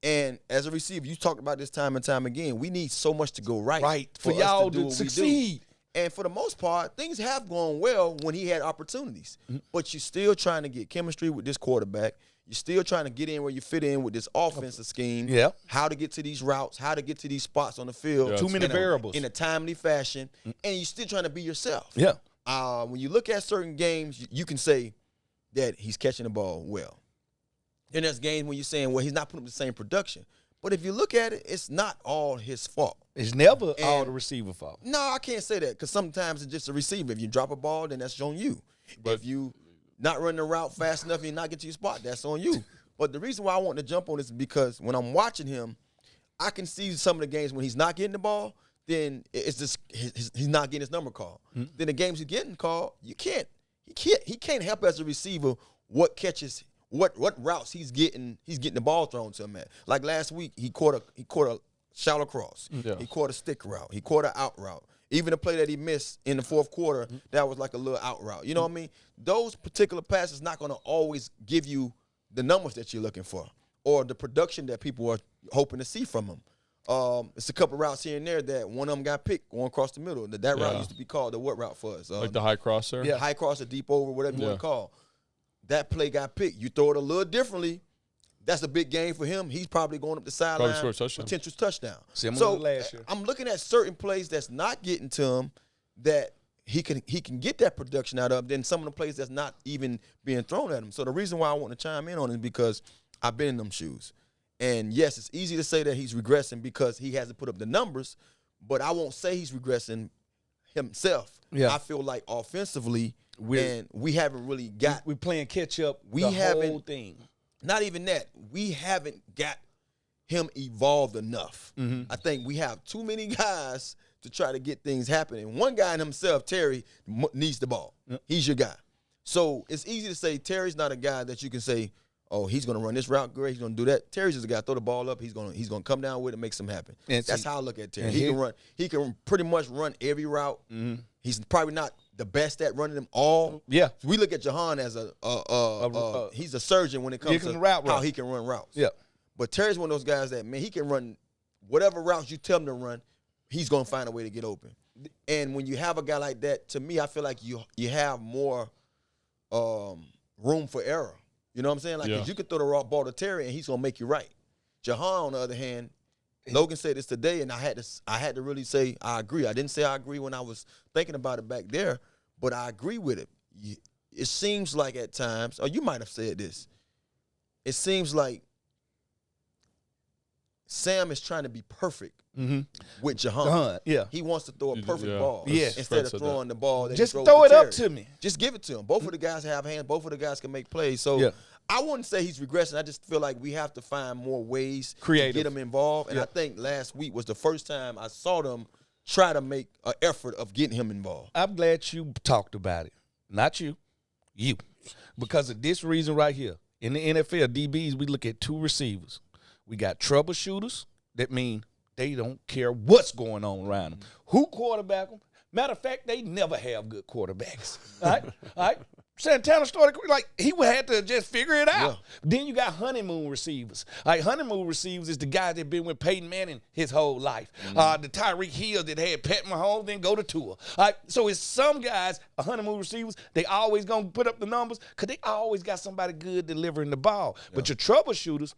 And as a receiver, you talked about this time and time again, we need so much to go right for y'all to succeed. And for the most part, things have gone well when he had opportunities. But you're still trying to get chemistry with this quarterback. You're still trying to get in where you fit in with this offensive scheme. Yeah. How to get to these routes, how to get to these spots on the field. Yeah, too many variables. In a timely fashion. And you're still trying to be yourself. Yeah. When you look at certain games, you can say that he's catching the ball well. Then there's games when you're saying, well, he's not putting up the same production. But if you look at it, it's not all his fault. It's never all the receiver fault. No, I can't say that because sometimes it's just a receiver. If you drop a ball, then that's on you. But if you not running the route fast enough and you not get to your spot, that's on you. But the reason why I want to jump on this is because when I'm watching him, I can see some of the games when he's not getting the ball, then it's just he's not getting his number called. Then the games he's getting called, he can't help as a receiver what catches. What routes he's getting the ball thrown to him at. Like last week, he caught a shallow cross. He caught a stick route. He caught an out route. Even the play that he missed in the fourth quarter, that was like a little out route. You know what I mean? Those particular passes not going to always give you the numbers that you're looking for or the production that people are hoping to see from him. It's a couple routes here and there that one of them got picked going across the middle. That route used to be called the what route for us? Like the high crosser? Yeah, high crosser, deep over, whatever you want to call. That play got picked. You throw it a little differently. That's a big game for him. He's probably going up the sideline. Potential touchdown. Similar to last year. I'm looking at certain plays that's not getting to him that he can get that production out of. Then some of the plays that's not even being thrown at him. So the reason why I want to chime in on it is because I've been in them shoes. And yes, it's easy to say that he's regressing because he hasn't put up the numbers, but I won't say he's regressing himself. Yeah. I feel like offensively, we haven't really got. We're playing catch up. Whole thing. Not even that. We haven't got him evolved enough. I think we have too many guys to try to get things happening. One guy in himself, Terry, needs the ball. He's your guy. So it's easy to say Terry's not a guy that you can say, oh, he's going to run this route great. He's going to do that. Terry's just a guy. Throw the ball up. He's going to come down with it and make something happen. That's how I look at Terry. He can pretty much run every route. He's probably not the best at running them all. Yeah. We look at Jahan as he's a surgeon when it comes to how he can run routes. Yeah. But Terry's one of those guys that, man, he can run whatever routes you tell him to run, he's going to find a way to get open. And when you have a guy like that, to me, I feel like you have more room for error. You know what I'm saying? Like, 'cause you could throw the raw ball to Terry and he's going to make you right. Jahan, on the other hand, Logan said this today, and I had to really say I agree. I didn't say I agree when I was thinking about it back there, but I agree with it. It seems like at times, or you might have said this, it seems like Sam is trying to be perfect with Jahan. Yeah. He wants to throw a perfect ball instead of throwing the ball that just he throws throw to it Terry. up to me. Just give it to him. Both of the guys have hands. Both of the guys can make plays. So I wouldn't say he's regressing. I just feel like we have to find more ways to get him involved. And I think last week was the first time I saw them try to make an effort of getting him involved. I'm glad you talked about it. Not you. Because of this reason right here. In the NFL, DBs, we look at two receivers. We got troubleshooters. That mean they don't care what's going on around them. Who quarterback them? Matter of fact, they never have good quarterbacks. All right? Santana started, like, he would have to just figure it out. Yeah. Then you got honeymoon receivers. Like, honeymoon receivers is the guy that been with Peyton Manning his whole life. The Tyreek Hill that had Pat Mahomes, then go to tour. So it's some guys, honeymoon receivers, they always going to put up the numbers because they always got somebody good delivering the ball. Yeah. But your troubleshooters,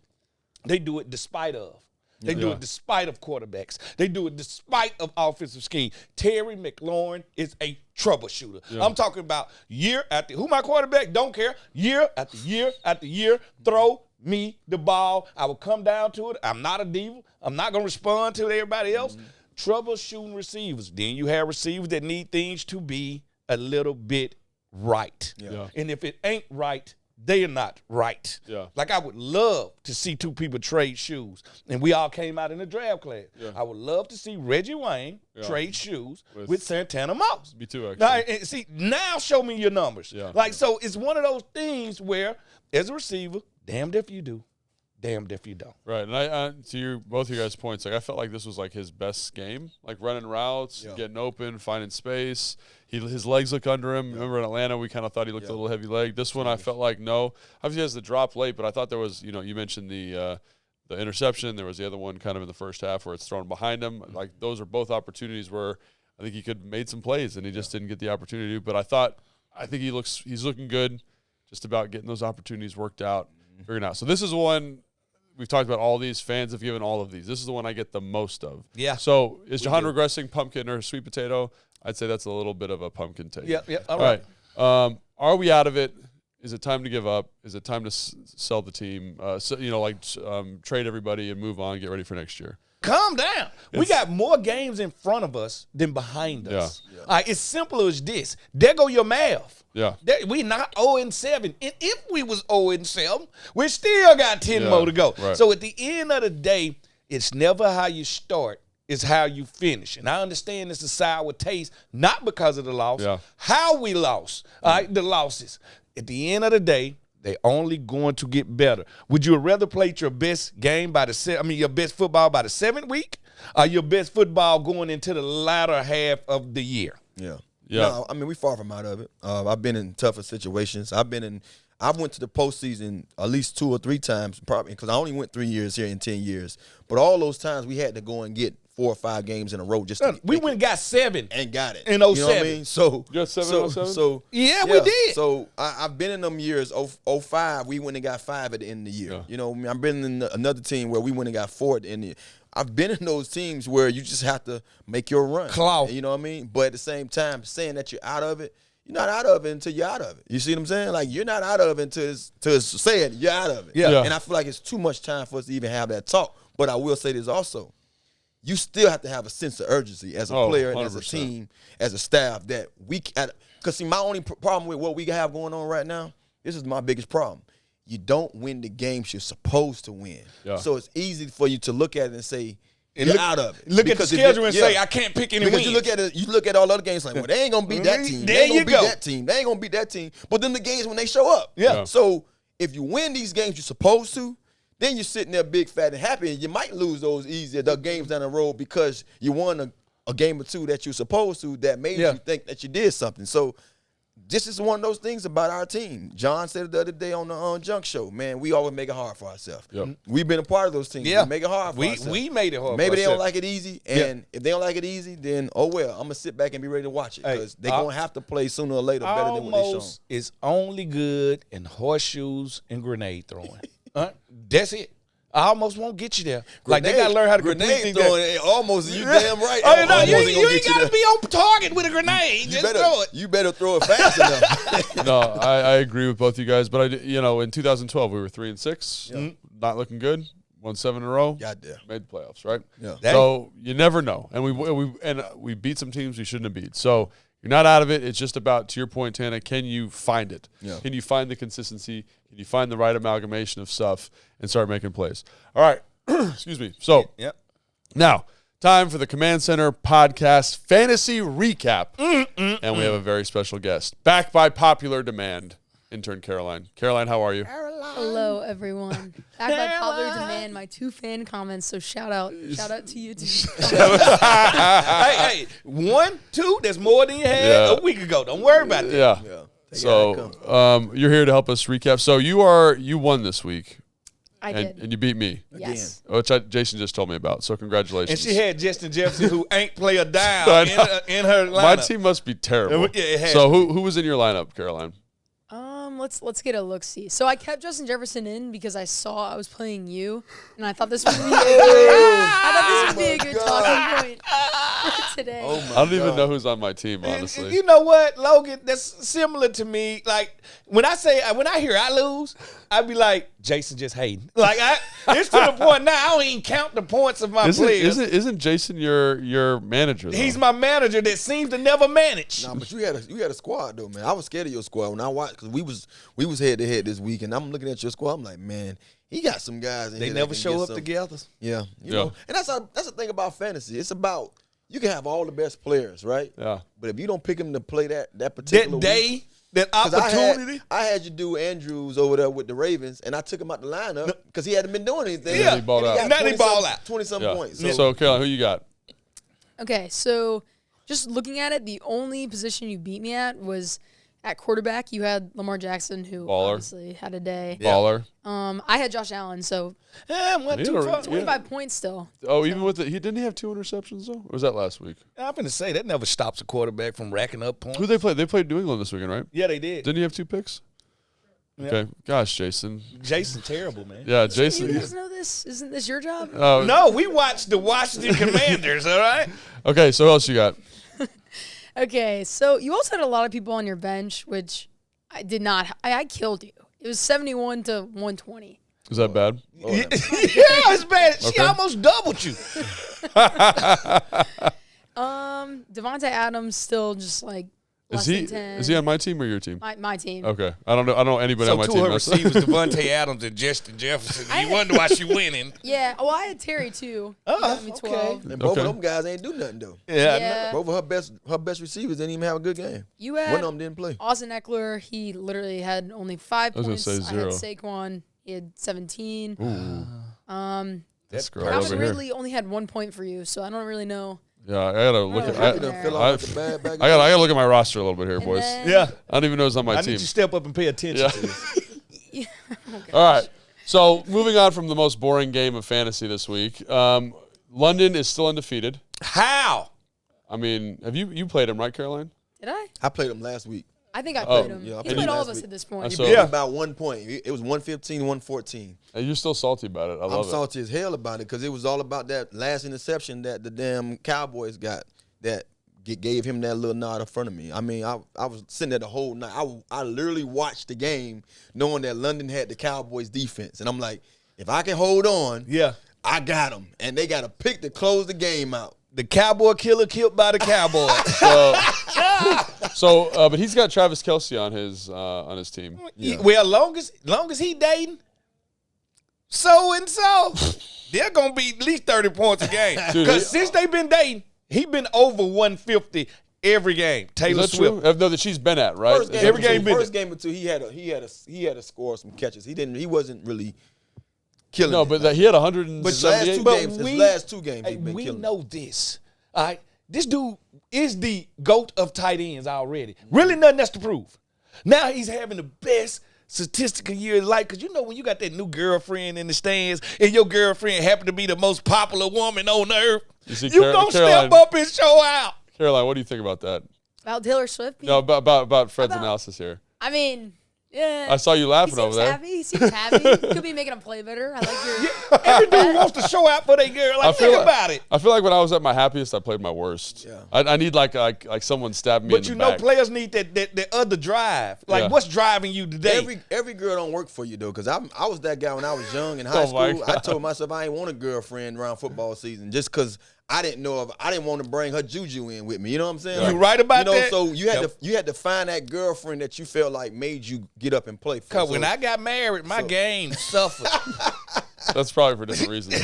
they do it despite of. They do it despite of quarterbacks. They do it despite of offensive scheme. Terry McLaurin is a troubleshooter. Yeah. I'm talking about year after, who my quarterback, don't care, year after year after year, throw me the ball. I will come down to it. I'm not a diva. I'm not going to respond to everybody else. Troubleshooting receivers. Then you have receivers that need things to be a little bit right. Yeah. And if it ain't right, they are not right. Yeah. Like, I would love to see two people trade shoes. And we all came out in the draft class. Yeah. I would love to see Reggie Wayne trade shoes with Santana Moss. Me too, actually. Now show me your numbers. Yeah. Like, so it's one of those things where, as a receiver, damned if you do, damned if you don't. Right. And to both of you guys' points, like, I felt like this was like his best game, like running routes, getting open, finding space. His legs look under him. Remember in Atlanta, we kind of thought he looked a little heavy leg. This one, I felt like no. Obviously, he has the drop late, but I thought there was, you mentioned the interception. There was the other one kind of in the first half where it's thrown behind him. Like, those are both opportunities where I think he could have made some plays, and he just didn't get the opportunity to. But I think he's looking good, just about getting those opportunities worked out, figuring out. So this is one. We've talked about all these. Fans have given all of these. This is the one I get the most of. Yeah. So is Jahan regressing, pumpkin or sweet potato? I'd say that's a little bit of a pumpkin take. Yeah. All right. Are we out of it? Is it time to give up? Is it time to sell the team? Trade everybody and move on, get ready for next year? Calm down. We got more games in front of us than behind us. Yeah. It's simple as this. There go your math. Yeah. We not 0-7. And if we was 0-7, we still got 10 more to go. Right. So at the end of the day, it's never how you start. It's how you finish. And I understand it's a sour taste, not because of the loss, how we lost, the losses. At the end of the day, they're only going to get better. Would you rather play your best game your best football by the 7th week, or your best football going into the latter half of the year? Yeah. No, we far from out of it. I've been in tougher situations. I went to the postseason at least 2 or 3 times, probably, because I only went 3 years here in 10 years. But all those times we had to go and get 4 or 5 games in a row just to we went and got 7 and got it in 07. You know what I mean? So you got 7 in 07? So yeah, we did. So I've been in them years. 05, we went and got 5 at the end of the year. Yeah. I've been in another team where we went and got 4 at the end of the year. I've been in those teams where you just have to make your run. Claw. You know what I mean? But at the same time, saying that you're out of it, you're not out of it until you're out of it. You see what I'm saying? Like, you're not out of it until it's saying you're out of it. Yeah. And I feel like it's too much time for us to even have that talk. But I will say this also. You still have to have a sense of urgency as a player and 100%. As a team, as a staff, that we – because, see, my only problem with what we have going on right now, this is my biggest problem. You don't win the games you're supposed to win. Yeah. So it's easy for you to look at it and say you're out of it. Look at the schedule and say, I can't pick any wins. Because you look at all other games like, well, they ain't going to beat that team. They ain't going to beat that team. They ain't going to beat that team. But then the games when they show up. Yeah. So if you win these games you're supposed to, then you're sitting there big, fat, and happy, and you might lose those the games down the road because you won a game or two that you're supposed to that made you think that you did something. So this is one of those things about our team. John said it the other day on the Junk Show. Man, we always make it hard for ourselves. Yep. We've been a part of those teams. Yeah. We make it hard for ourselves. We made it hard Maybe for they don't like it easy, and if they don't like it easy, then, oh, well, I'm going to sit back and be ready to watch it because they're going to have to play sooner or later better than what they shown. Is only good in horseshoes and grenade throwing. That's it. I almost won't get you there. Like, they got to learn how to grenade throwing. Almost, you damn right. You ain't got to be on target with a grenade. Just throw it. You better throw it fast enough. No, I agree with both you guys. But, in 2012, we were 3-6. Not looking good. Won 7 in a row. Got there. Made the playoffs, right? Yeah. So you never know. And we beat some teams we shouldn't have beat. So you're not out of it. It's just about, to your point, Tana, can you find it? Yeah. Can you find the consistency? Can you find the right amalgamation of stuff and start making plays? All right. Excuse me. So now, time for the Command Center Podcast Fantasy Recap. And we have a very special guest. Back by popular demand, intern Caroline. Caroline, how are you? Hello, everyone. Back by popular demand, my 2 fan comments. So shout out to you too. Hey, 1, 2. That's more than you had a week ago. Don't worry about that. Yeah. So you're here to help us recap. So you won this week. I did. And you beat me. Yes. Which Jason just told me about. So congratulations. And she had Justin Jefferson, who ain't play a dime in her lineup. My team must be terrible. Yeah, so who was in your lineup, Caroline? Let's get a look-see. So I kept Justin Jefferson in because I saw I was playing you, and I thought this would be a good talking point for today. I don't even know who's on my team, honestly. You know what, Logan? That's similar to me. Like when I hear I lose, I'd be like, Jason just hating. Like it's to the point now I don't even count the points of my players. Isn't Jason your manager? Though? He's my manager that seems to never manage. Nah, but you had a squad though, man. I was scared of your squad when I watched because we was head to head this week, and I'm looking at your squad. I'm like, man, he got some guys. They never show up together. Yeah, you know, and that's the thing about fantasy. It's about you can have all the best players, right? Yeah. But if you don't pick them to play that particular day. Week, that opportunity. I had you do Andrews over there with the Ravens, and I took him out the lineup because he hadn't been doing anything. Yeah, he balled out. Now he balled out. 20-something points. So Caroline, who you got? Okay, so just looking at it, the only position you beat me at was at quarterback. You had Lamar Jackson, who obviously had a day. Baller. I had Josh Allen, so went too far. 25 points still. Oh, even with didn't he have 2 interceptions though? Or was that last week? I'm going to say that never stops a quarterback from racking up points. Who they played? They played New England this weekend, right? Yeah, they did. Didn't he have 2 picks? Yeah. Okay. Gosh, Jason. Jason, terrible, man. Yeah, Jason. You guys know this? Isn't this your job? No, we watched the Washington Commanders, all right? Okay, so who else you got? Okay, so you also had a lot of people on your bench, which I did not. I killed you. It was 71 to 120. Is that bad? Yeah, it's bad. She almost doubled you. Devontae Adams still just like less than 10. Is he on my team or your team? My team. Okay. I don't know anybody on my team. So two of her receivers, Devontae Adams and Justin Jefferson. You wonder why she winning. Yeah. Oh, I had Terry too. He got me 12. And both of them guys ain't do nothing though. Yeah. Both of her best receivers didn't even have a good game. You had one of them didn't play. Austin Eckler. He literally had only 5 points. I was gonna say 0. I had Saquon. He had 17. Ooh. That's great. Calvin Ridley only had 1 point for you, so I don't really know. Yeah, I gotta look at. I gotta look at my roster a little bit here, boys. Yeah, I don't even know who's on my team. I need you to step up and pay attention to this. Yeah. All right. So moving on from the most boring game of fantasy this week, London is still undefeated. How? I mean, have you played him, right, Caroline? Did I? I played him last week. I think I played him. Yeah, He played all of us at this point. He beat about 1 point. It was 115, 114. And you're still salty about it. I'm salty as hell about it because it was all about that last interception that the damn Cowboys got that gave him that little nod in front of me. I mean, I was sitting there the whole night. I literally watched the game knowing that London had the Cowboys defense. And I'm like, if I can hold on, I got them. And they got a pick to close the game out. The Cowboy killer killed by the Cowboy. But he's got Travis Kelce on his team. Yeah. Well, long as he dating, so they're gonna be at least 30 points a game. Because since they've been dating, he been over 150 every game. Taylor Swift. True? No, that she's been at, right? First game or two, he had to score some catches. He wasn't really killing. No, but he had 178. His last two games, he's been killing. We know this. All right, this dude is the GOAT of tight ends already. Really nothing else to prove. Now he's having the best statistical year of life because you know when you got that new girlfriend in the stands and your girlfriend happened to be the most popular woman on earth, you gonna step up and show out. Caroline, what do you think about that? About Taylor Swift? No, about Fred's analysis here. I mean, yeah. I saw you laughing over there. He seems happy. Could be making him play better. I like your. Every dude wants to show out for their girl. Like, think about it. I feel like when I was at my happiest, I played my worst. Yeah. I need like someone stabbing me in the back. But you know, players need that other drive. Like, what's driving you today? Every girl don't work for you though, because I was that guy when I was young in high school. I told myself I ain't want a girlfriend around football season just because I didn't want to bring her juju in with me. You know what I'm saying? You right about that. So you had to find that girlfriend that you felt like made you get up and play. Because when I got married, my game suffered. That's probably for different reasons.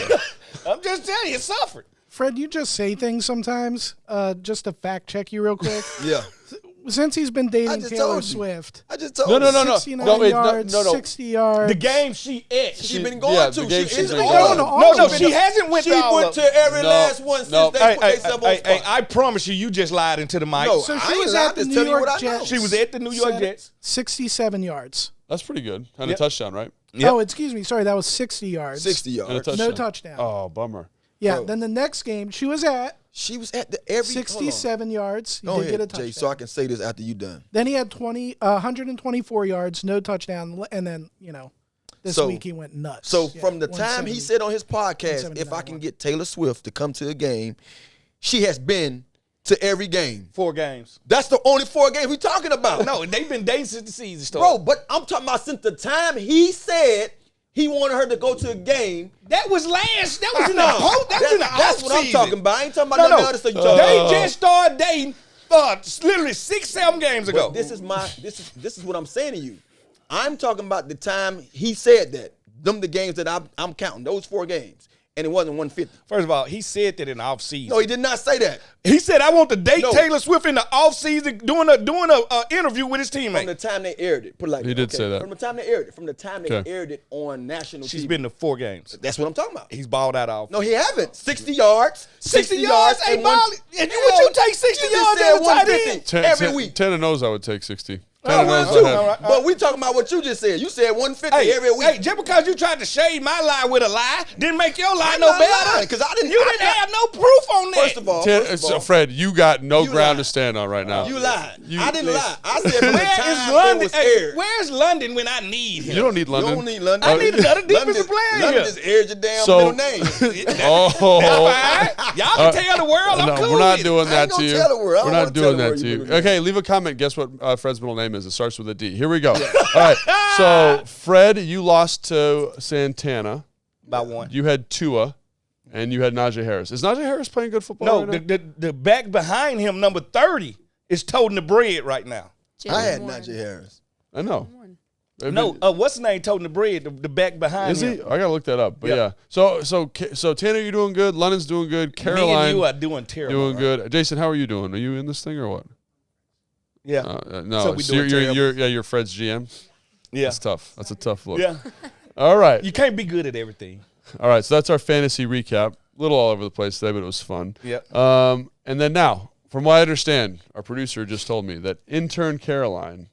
I'm just telling you, it suffered. Fred, you just say things sometimes. Just to fact check you real quick. Yeah. since he's been dating Taylor told you. Swift. I just told No, you. no, no, no. 69 yards, 60 yards. The game she at. She been going to. the game She she's is been going. going. No, she hasn't went She to all went of to them. every No, last one since no. they put themselves on spot. I promise you just lied into the mic. No, So I she ain't was lying, at the just New tell you York what I know. Jets. She was at the New York Jets. 67 yards. That's pretty good. And Yep. a touchdown, right? Yep. Oh, excuse me. Sorry, that was 60 yards. 60 And a yards. touchdown. No touchdown. Oh, bummer. Yeah, Bro. then the next game, she was at She was at the every 67 yards. He Go did get a ahead, touchdown. Jay, so I can say this after you done. Then he had 124 yards, no touchdown, and then, this So- week he went nuts. So Yeah, from the time he 170. said on his podcast, 179 if I can get Taylor Swift to come to a game, she has been to every game. 4 games. That's the only 4 games we talking about. No, they've been dating since the season started. Bro, but I'm talking about since the time he said he wanted her to go to a game. that was last. That was in the post. That was in the That's what I'm offseason. talking about. I ain't talking about No, nothing no. else. So you talking They about. just started dating literally 6-7 games ago. But this is what I'm saying to you. I'm talking about the time he said that. Them the games that I'm counting. Those 4 games. And it wasn't 150. First of all, he said that in the offseason. No, he did not say that. He said, I want to date No. Taylor Swift in the offseason doing a interview with his From teammate. the time they aired it. Put it like He that, did say that. From the time they aired it. From the time they Okay. aired it on national She's TV. been to 4 games. That's what I'm talking about. He's balled out off. No, he haven't. 60 yards. 60 yards ain't and one- balling. And would you take 60 You just yards said as a tight 150 end? every week. Tana knows I would take 60. I Tana would knows too. I had. But we talking about what you just said. You said 150 every week. Hey, just because you tried to shade my lie with a lie didn't make your lie I'm no not better. lying, 'cause I didn't- You I didn't got- have no proof on that. First of all, Fred, you got no You ground lied. to stand on right now. you lied. You- I didn't lie. I said from the Where is time London? it was Hey, aired. where's London when I need him? You don't need You London. don't need London. I need another defensive London, player London here. just aired your damn So- middle name. Oh, Fine. Y'all can tell the world I'm no, cool we're not with it. doing I that ain't to gonna you. tell the world. I We're don't not wanna tell doing the that world to you you. middle name. Okay, leave a comment. Guess what Fred's middle name is? It starts with a D. Here we go. All right. So, Fred, you lost to Santana. By 1. You had Tua, and you had Najee Harris. Is Najee Harris playing good football? No, right now? the back behind him, number 30, is toting the bread right now. I had Warren. Najee Harris. I know. No, what's the name toting the bread? The back behind Is him. he? I gotta look that up. But Yeah. yeah. So Tanner, you're doing good. London's doing good. Me Caroline and you are doing terrible. doing right? good. Jason, how are you doing? Are you in this thing or what? Yeah. No. So we So doing terrible. you're Fred's GM. Yeah. That's tough. That's a tough look. Yeah. All right. You can't be good at everything. All right. So that's our fantasy recap. A little all over the place today, but it was fun. Yep. And then now, from what I understand, our producer just told me that intern Caroline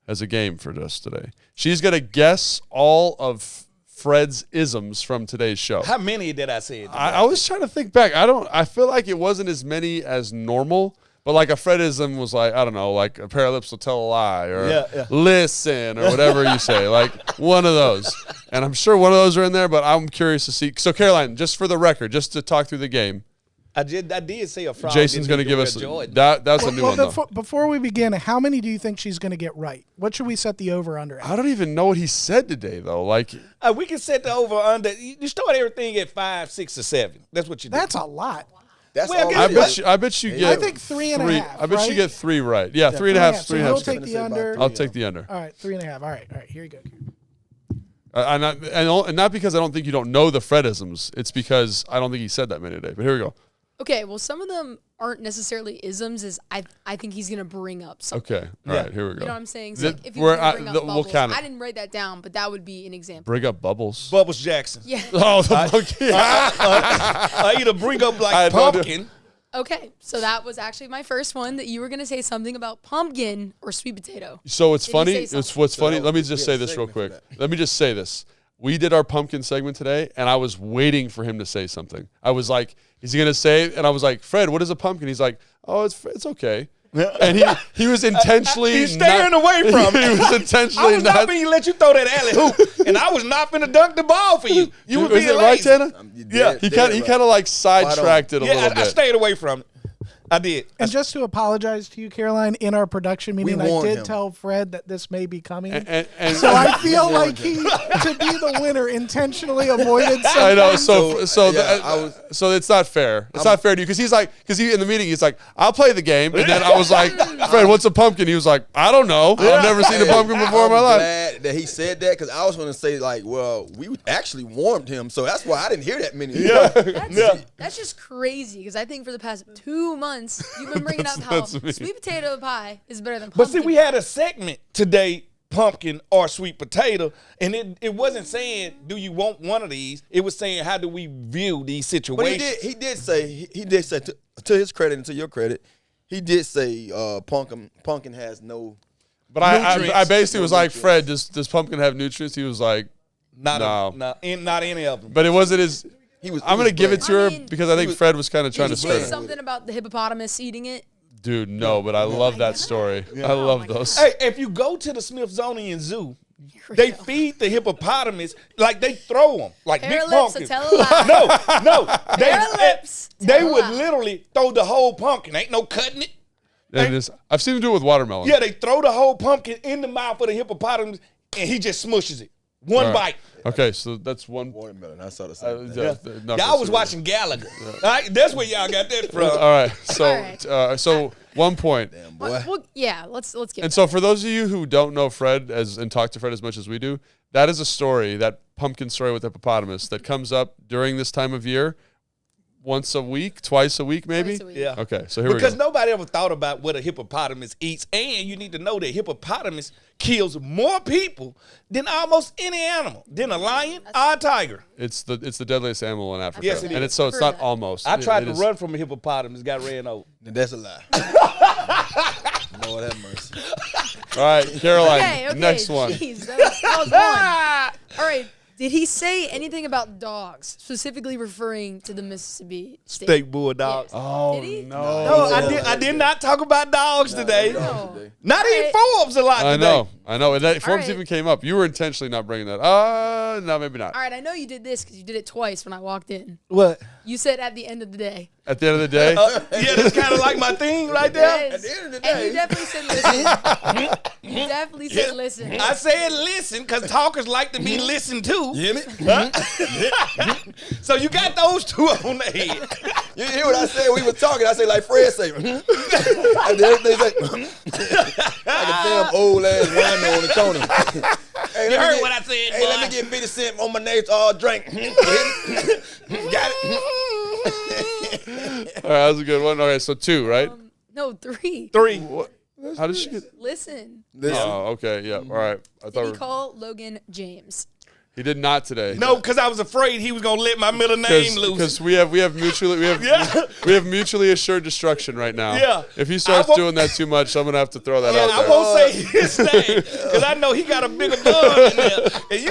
has a game for us today. She's going to guess all of Fred's isms from today's show. How many did I say? I was trying to think back. I feel like it wasn't as many as normal, but like a Fredism was like, I don't know, like a pair of lips will tell a lie or listen or whatever you say, like one of those. And I'm sure one of those are in there, but I'm curious to see. So Caroline, just for the record, just to talk through the game, I did say a fraud. Jason's going to give us that's a new one though. Before we begin, how many do you think she's going to get right? What should we set the over under at? I don't even know what he said today though. Like We can set the over under. You start everything at 5, 6, or 7. That's what you do. That's a lot. That's Well, all. I I bet you get. I think 3.5. I bet you right? get 3 right. Yeah, 3.5. So you'll take the about under. three. I'll take the under. All right, 3.5. All right, here you go. And not because I don't think you don't know the Fredisms. It's because I don't think he said that many today. But here we go. Okay, well, some of them aren't necessarily isms. I think he's gonna bring up something. Okay. All right. Here we go. You know what I'm saying? So Th- if you we're- were to bring up we'll bubbles, count it. I didn't write that down, but that would be an example. Bring up bubbles. Bubbles Jackson. Yeah. Oh, the monkey. Either bring up I like had no idea. pumpkin. Okay, so that was actually my first one, that you were gonna say something about pumpkin or sweet potato. So it's Did he funny. say It's something? what's funny. that Let me was- just we say had a this real segment for quick. that. Let me just say this. We did our pumpkin segment today, and I was waiting for him to say something. I was like, "Is he gonna say it?" And I was like, "Fred, what is a pumpkin?" He's like, "Oh, it's okay." And he was intentionally He's staring away from He it. was I intentionally was not finna let you throw that alley hoop, and I was not finna dunk the ball for you. You were Is being it right, lazy. Tana? Yeah. He kind of like sidetracked it a Yeah, little I bit. stayed away from it. I did. And just to apologize to you, Caroline, in our production meeting, I warned did him. tell Fred that this may be coming. And so I feel like he, to be the winner, intentionally avoided something. I know. So, So it's not fair. It's not fair to you because he in the meeting he's like, I'll play the game, and then I was like, Fred, what's a pumpkin? He was like, I don't know. I've never seen a pumpkin before in my life. that he said that because I was going to say like, well, we actually warmed him, so that's why I didn't hear that many. That's just crazy because I think for the past 2 months you've been bringing up how sweet potato pie is better than pumpkin. But see, we had a segment today, pumpkin or sweet potato, and it wasn't saying, do you want one of these? It was saying, how do we view these situations? But he did say to his credit and to your credit, he did say pumpkin has no. But I basically was like, Fred, does pumpkin have nutrients? He was like, no. Not any of them. But it wasn't his. I'm going to give it to her mean, because I think Fred was kind of trying to Did you skirt say it. something about the hippopotamus eating it? Dude, no, but I love that story. I love those. Hey, if you go to the Smithsonian Zoo, they feed the hippopotamus like they throw them like big pumpkins. No, they would literally throw the whole pumpkin. Ain't no cutting it. I've seen them do it with watermelon. Yeah, they throw the whole pumpkin in the mouth of the hippopotamus, and he just smushes it. One bite. Okay, so that's one. Watermelon. I saw the same. Y'all was watching Gallagher. That's where y'all got that from. All right, so 1 point. Damn, boy. Well, yeah, let's get. And so for those of you who don't know Fred and talk to Fred as much as we do, that is a story, that pumpkin story with the hippopotamus that comes up during this time of year. Once a week, twice a week, maybe? Twice a week. Yeah. Okay, so here we go. Because nobody ever thought about what a hippopotamus eats. And you need to know that hippopotamus kills more people than almost any animal, than a lion or a tiger. It's the deadliest animal in Africa. Yes, it and is. it's not almost. I tried to run from a hippopotamus, got ran over. That's a lie. Lord have mercy. All right, Caroline, Okay, next one. Jeez, that was one. All right. Did he say anything about dogs, specifically referring to the Mississippi State Bulldogs. Yes. Oh, Did he? no. No, I did not talk about dogs today. No. Not even Forbes a lot today. I know. And that Forbes right. even came up. You were intentionally not bringing that. No, maybe not. All right, I know you did this because you did it twice when I walked in. What? You said at the end of the day. At the end of the day, Yeah, that's kind of like my thing right there. Yes. At the end of the And day. you definitely said listen. You definitely said listen. I said listen because talkers like to be listened to. You hear me? So you got those two on the head. You hear what I said? We were talking. I say like Fred say. And then they say like a damn old ass wino on the corner. Hey, You heard what I said, Hey, boy. let me get 50 cents on my neighbor's all drink. Got it? all right, that was a good one. Okay, so 2, right? No, 3. 3. What? How did she get? Listen. Oh, okay, yeah, all right. I Did thought he call Logan James? he did not today. No, because I was afraid he was gonna let my middle name loose. Because we have mutually assured destruction right now. Yeah. If he starts doing that too much, I'm gonna have to throw that out I there. won't say his name because I know he got a bigger bug in there. And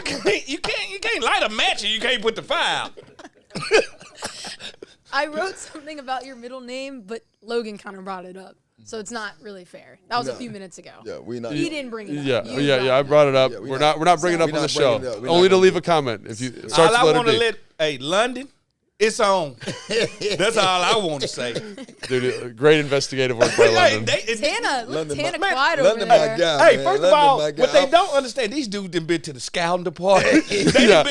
you can't light a match and you can't put the fire out. I wrote something about your middle name, but Logan kind of brought it up. So it's not really fair. That was a few minutes ago. Yeah, we not. He didn't bring it up. Yeah. I brought it up. We're not bringing it up on the show. Only to leave a comment if you start All I to want to London, it's on. That's all I want to say. Dude, great investigative work by London. Tana, look, London, Tana man, quiet over London, there. my guy. Hey, man. first London, of all, my guy. what they don't understand, these dudes done been to the scouting department. They done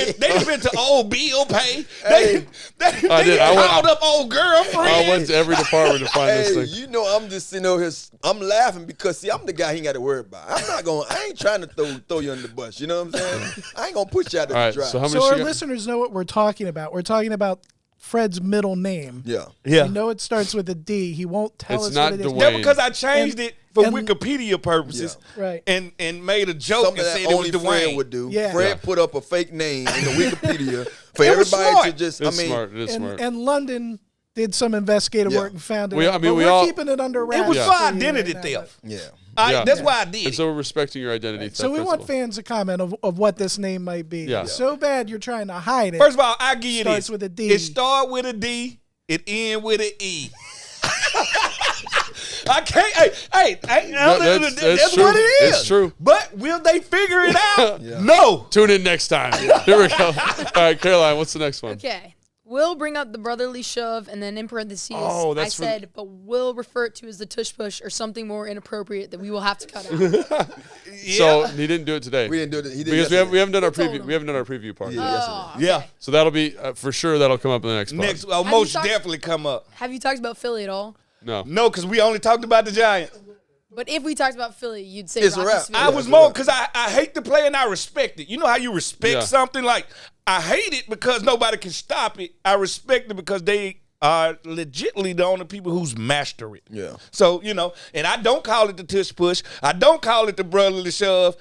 been to old Bill Pay. They called up old girlfriend. I went to every department to find this Hey, thing. you know I'm just sitting over here. I'm laughing because see I'm the guy he ain't got to worry about. I ain't trying to throw you under the bus. You know what I'm saying? I ain't gonna put you out to All right, the dry. so how many So our she got? listeners know what we're talking about. We're talking about Fred's middle name. Yeah. Yeah. We know it starts with a D. He won't tell It's us not what it is. Dwayne. Yeah, because I changed it for and- Wikipedia purposes. Right. And made a joke Something and that said it was only Fred Dwayne. would do. Yeah. Fred put up a fake name in the Wikipedia for It was everybody smart. to just. It's I mean, smart. It is smart. And London did some investigative Yeah. work and found it. We- out. I mean, But we we're all- keeping it under wraps. It was Yeah. for for you identity right now, theft. yeah. Yeah. That's why I did And it. so we're respecting your identity. but- So we want fans to comment of what this name might be. Yeah. So bad you're trying to hide it. First of all, I give you Starts this. with a D. It start with a D. It end with an E. I can't. That's true. what it is. It's true. But will they figure it out? No. Tune in next time. Here we go. All right, Caroline, what's the next one? Okay. Will bring up the brotherly shove, and then in parentheses, Oh, I that's for- said, but will refer it to as the tush push or something more inappropriate that we will have to cut out. So he didn't do it today. We didn't do it. He did because yesterday. we haven't done our told preview. him? We haven't done our preview part. Oh, okay. Yeah. So that'll be for sure. That'll come up in the next part. Next, Have you most talked- definitely come up. Have you talked about Philly at all? No. No, because we only talked about the Giants. But if we talked about Philly, you'd say It's a Rocky's wrap. fake. I was more because I hate the play and I respect it. You know how you respect something? Like, I hate it because nobody can stop it. I respect it because they are legitimately the only people who's master it. Yeah. So, and I don't call it the tush push. I don't call it the brotherly shove.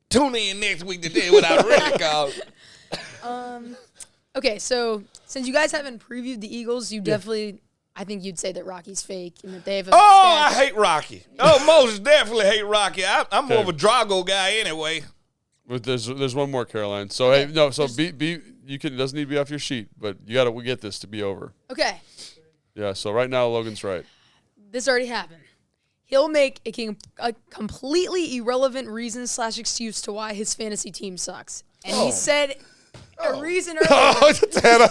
Tune in next week to tell what I really call it. Okay, so since you guys haven't previewed the Eagles, you definitely, I think you'd say that Rocky's fake and that they have a I hate Rocky. Oh, most definitely hate Rocky. I'm more of a Drago guy anyway. But there's one more, Caroline. So hey, no, so be you can, it doesn't need to be off your sheet, but we get this to be over. Okay. Yeah. So right now Logan's right. This already happened. He'll make a completely irrelevant reason / excuse to why his fantasy team sucks, and he said a reason earlier. Oh, Tana.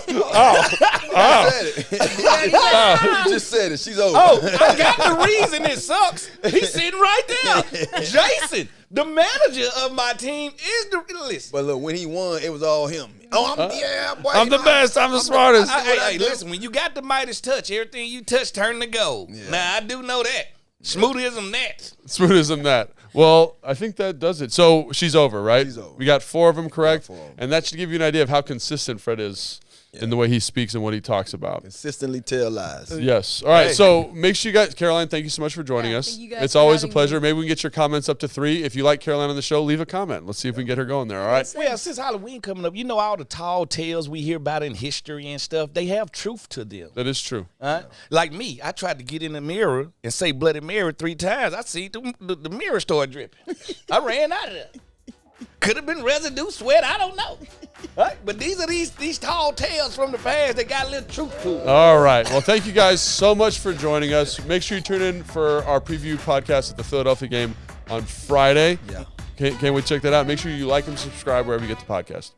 You just said it. She's over. Oh, I got the reason it sucks. He's sitting right there. Jason, the manager of my team, is the listen. But look, when he won, it was all him. Oh, boy. I'm the best. I'm the smartest. Hey, listen, when you got the Midas touch, everything you touch turn to gold. Yeah. Now, I do know that. Smooth as that. Smooth as that. Well, I think that does it. So she's over, right? She's over. We got 4 of them correct. 4 of them. And that should give you an idea of how consistent Fred is in the way he speaks and what he talks about. Consistently tell lies. Yes. All right. So make sure you guys, Caroline, thank you so much for joining us. thank you guys It's for always a having pleasure. me. Maybe we can get your comments up to 3. If you like Caroline on the show, leave a comment. Let's see if we can get her going there. All right. Well, since Halloween coming up, all the tall tales we hear about in history and stuff, they have truth to them. That is true. Like me, I tried to get in the mirror and say Bloody Mary 3 times. I see the mirror started dripping. I ran out of there. Could have been residue sweat. I don't know. Right? But these are these tall tales from the past that got a little truth to them. All right. Well, thank you guys so much for joining us. Make sure you tune in for our preview podcast at the Philadelphia game on Friday. Yeah. Can't wait to check that out. Make sure you like and subscribe wherever you get the podcast.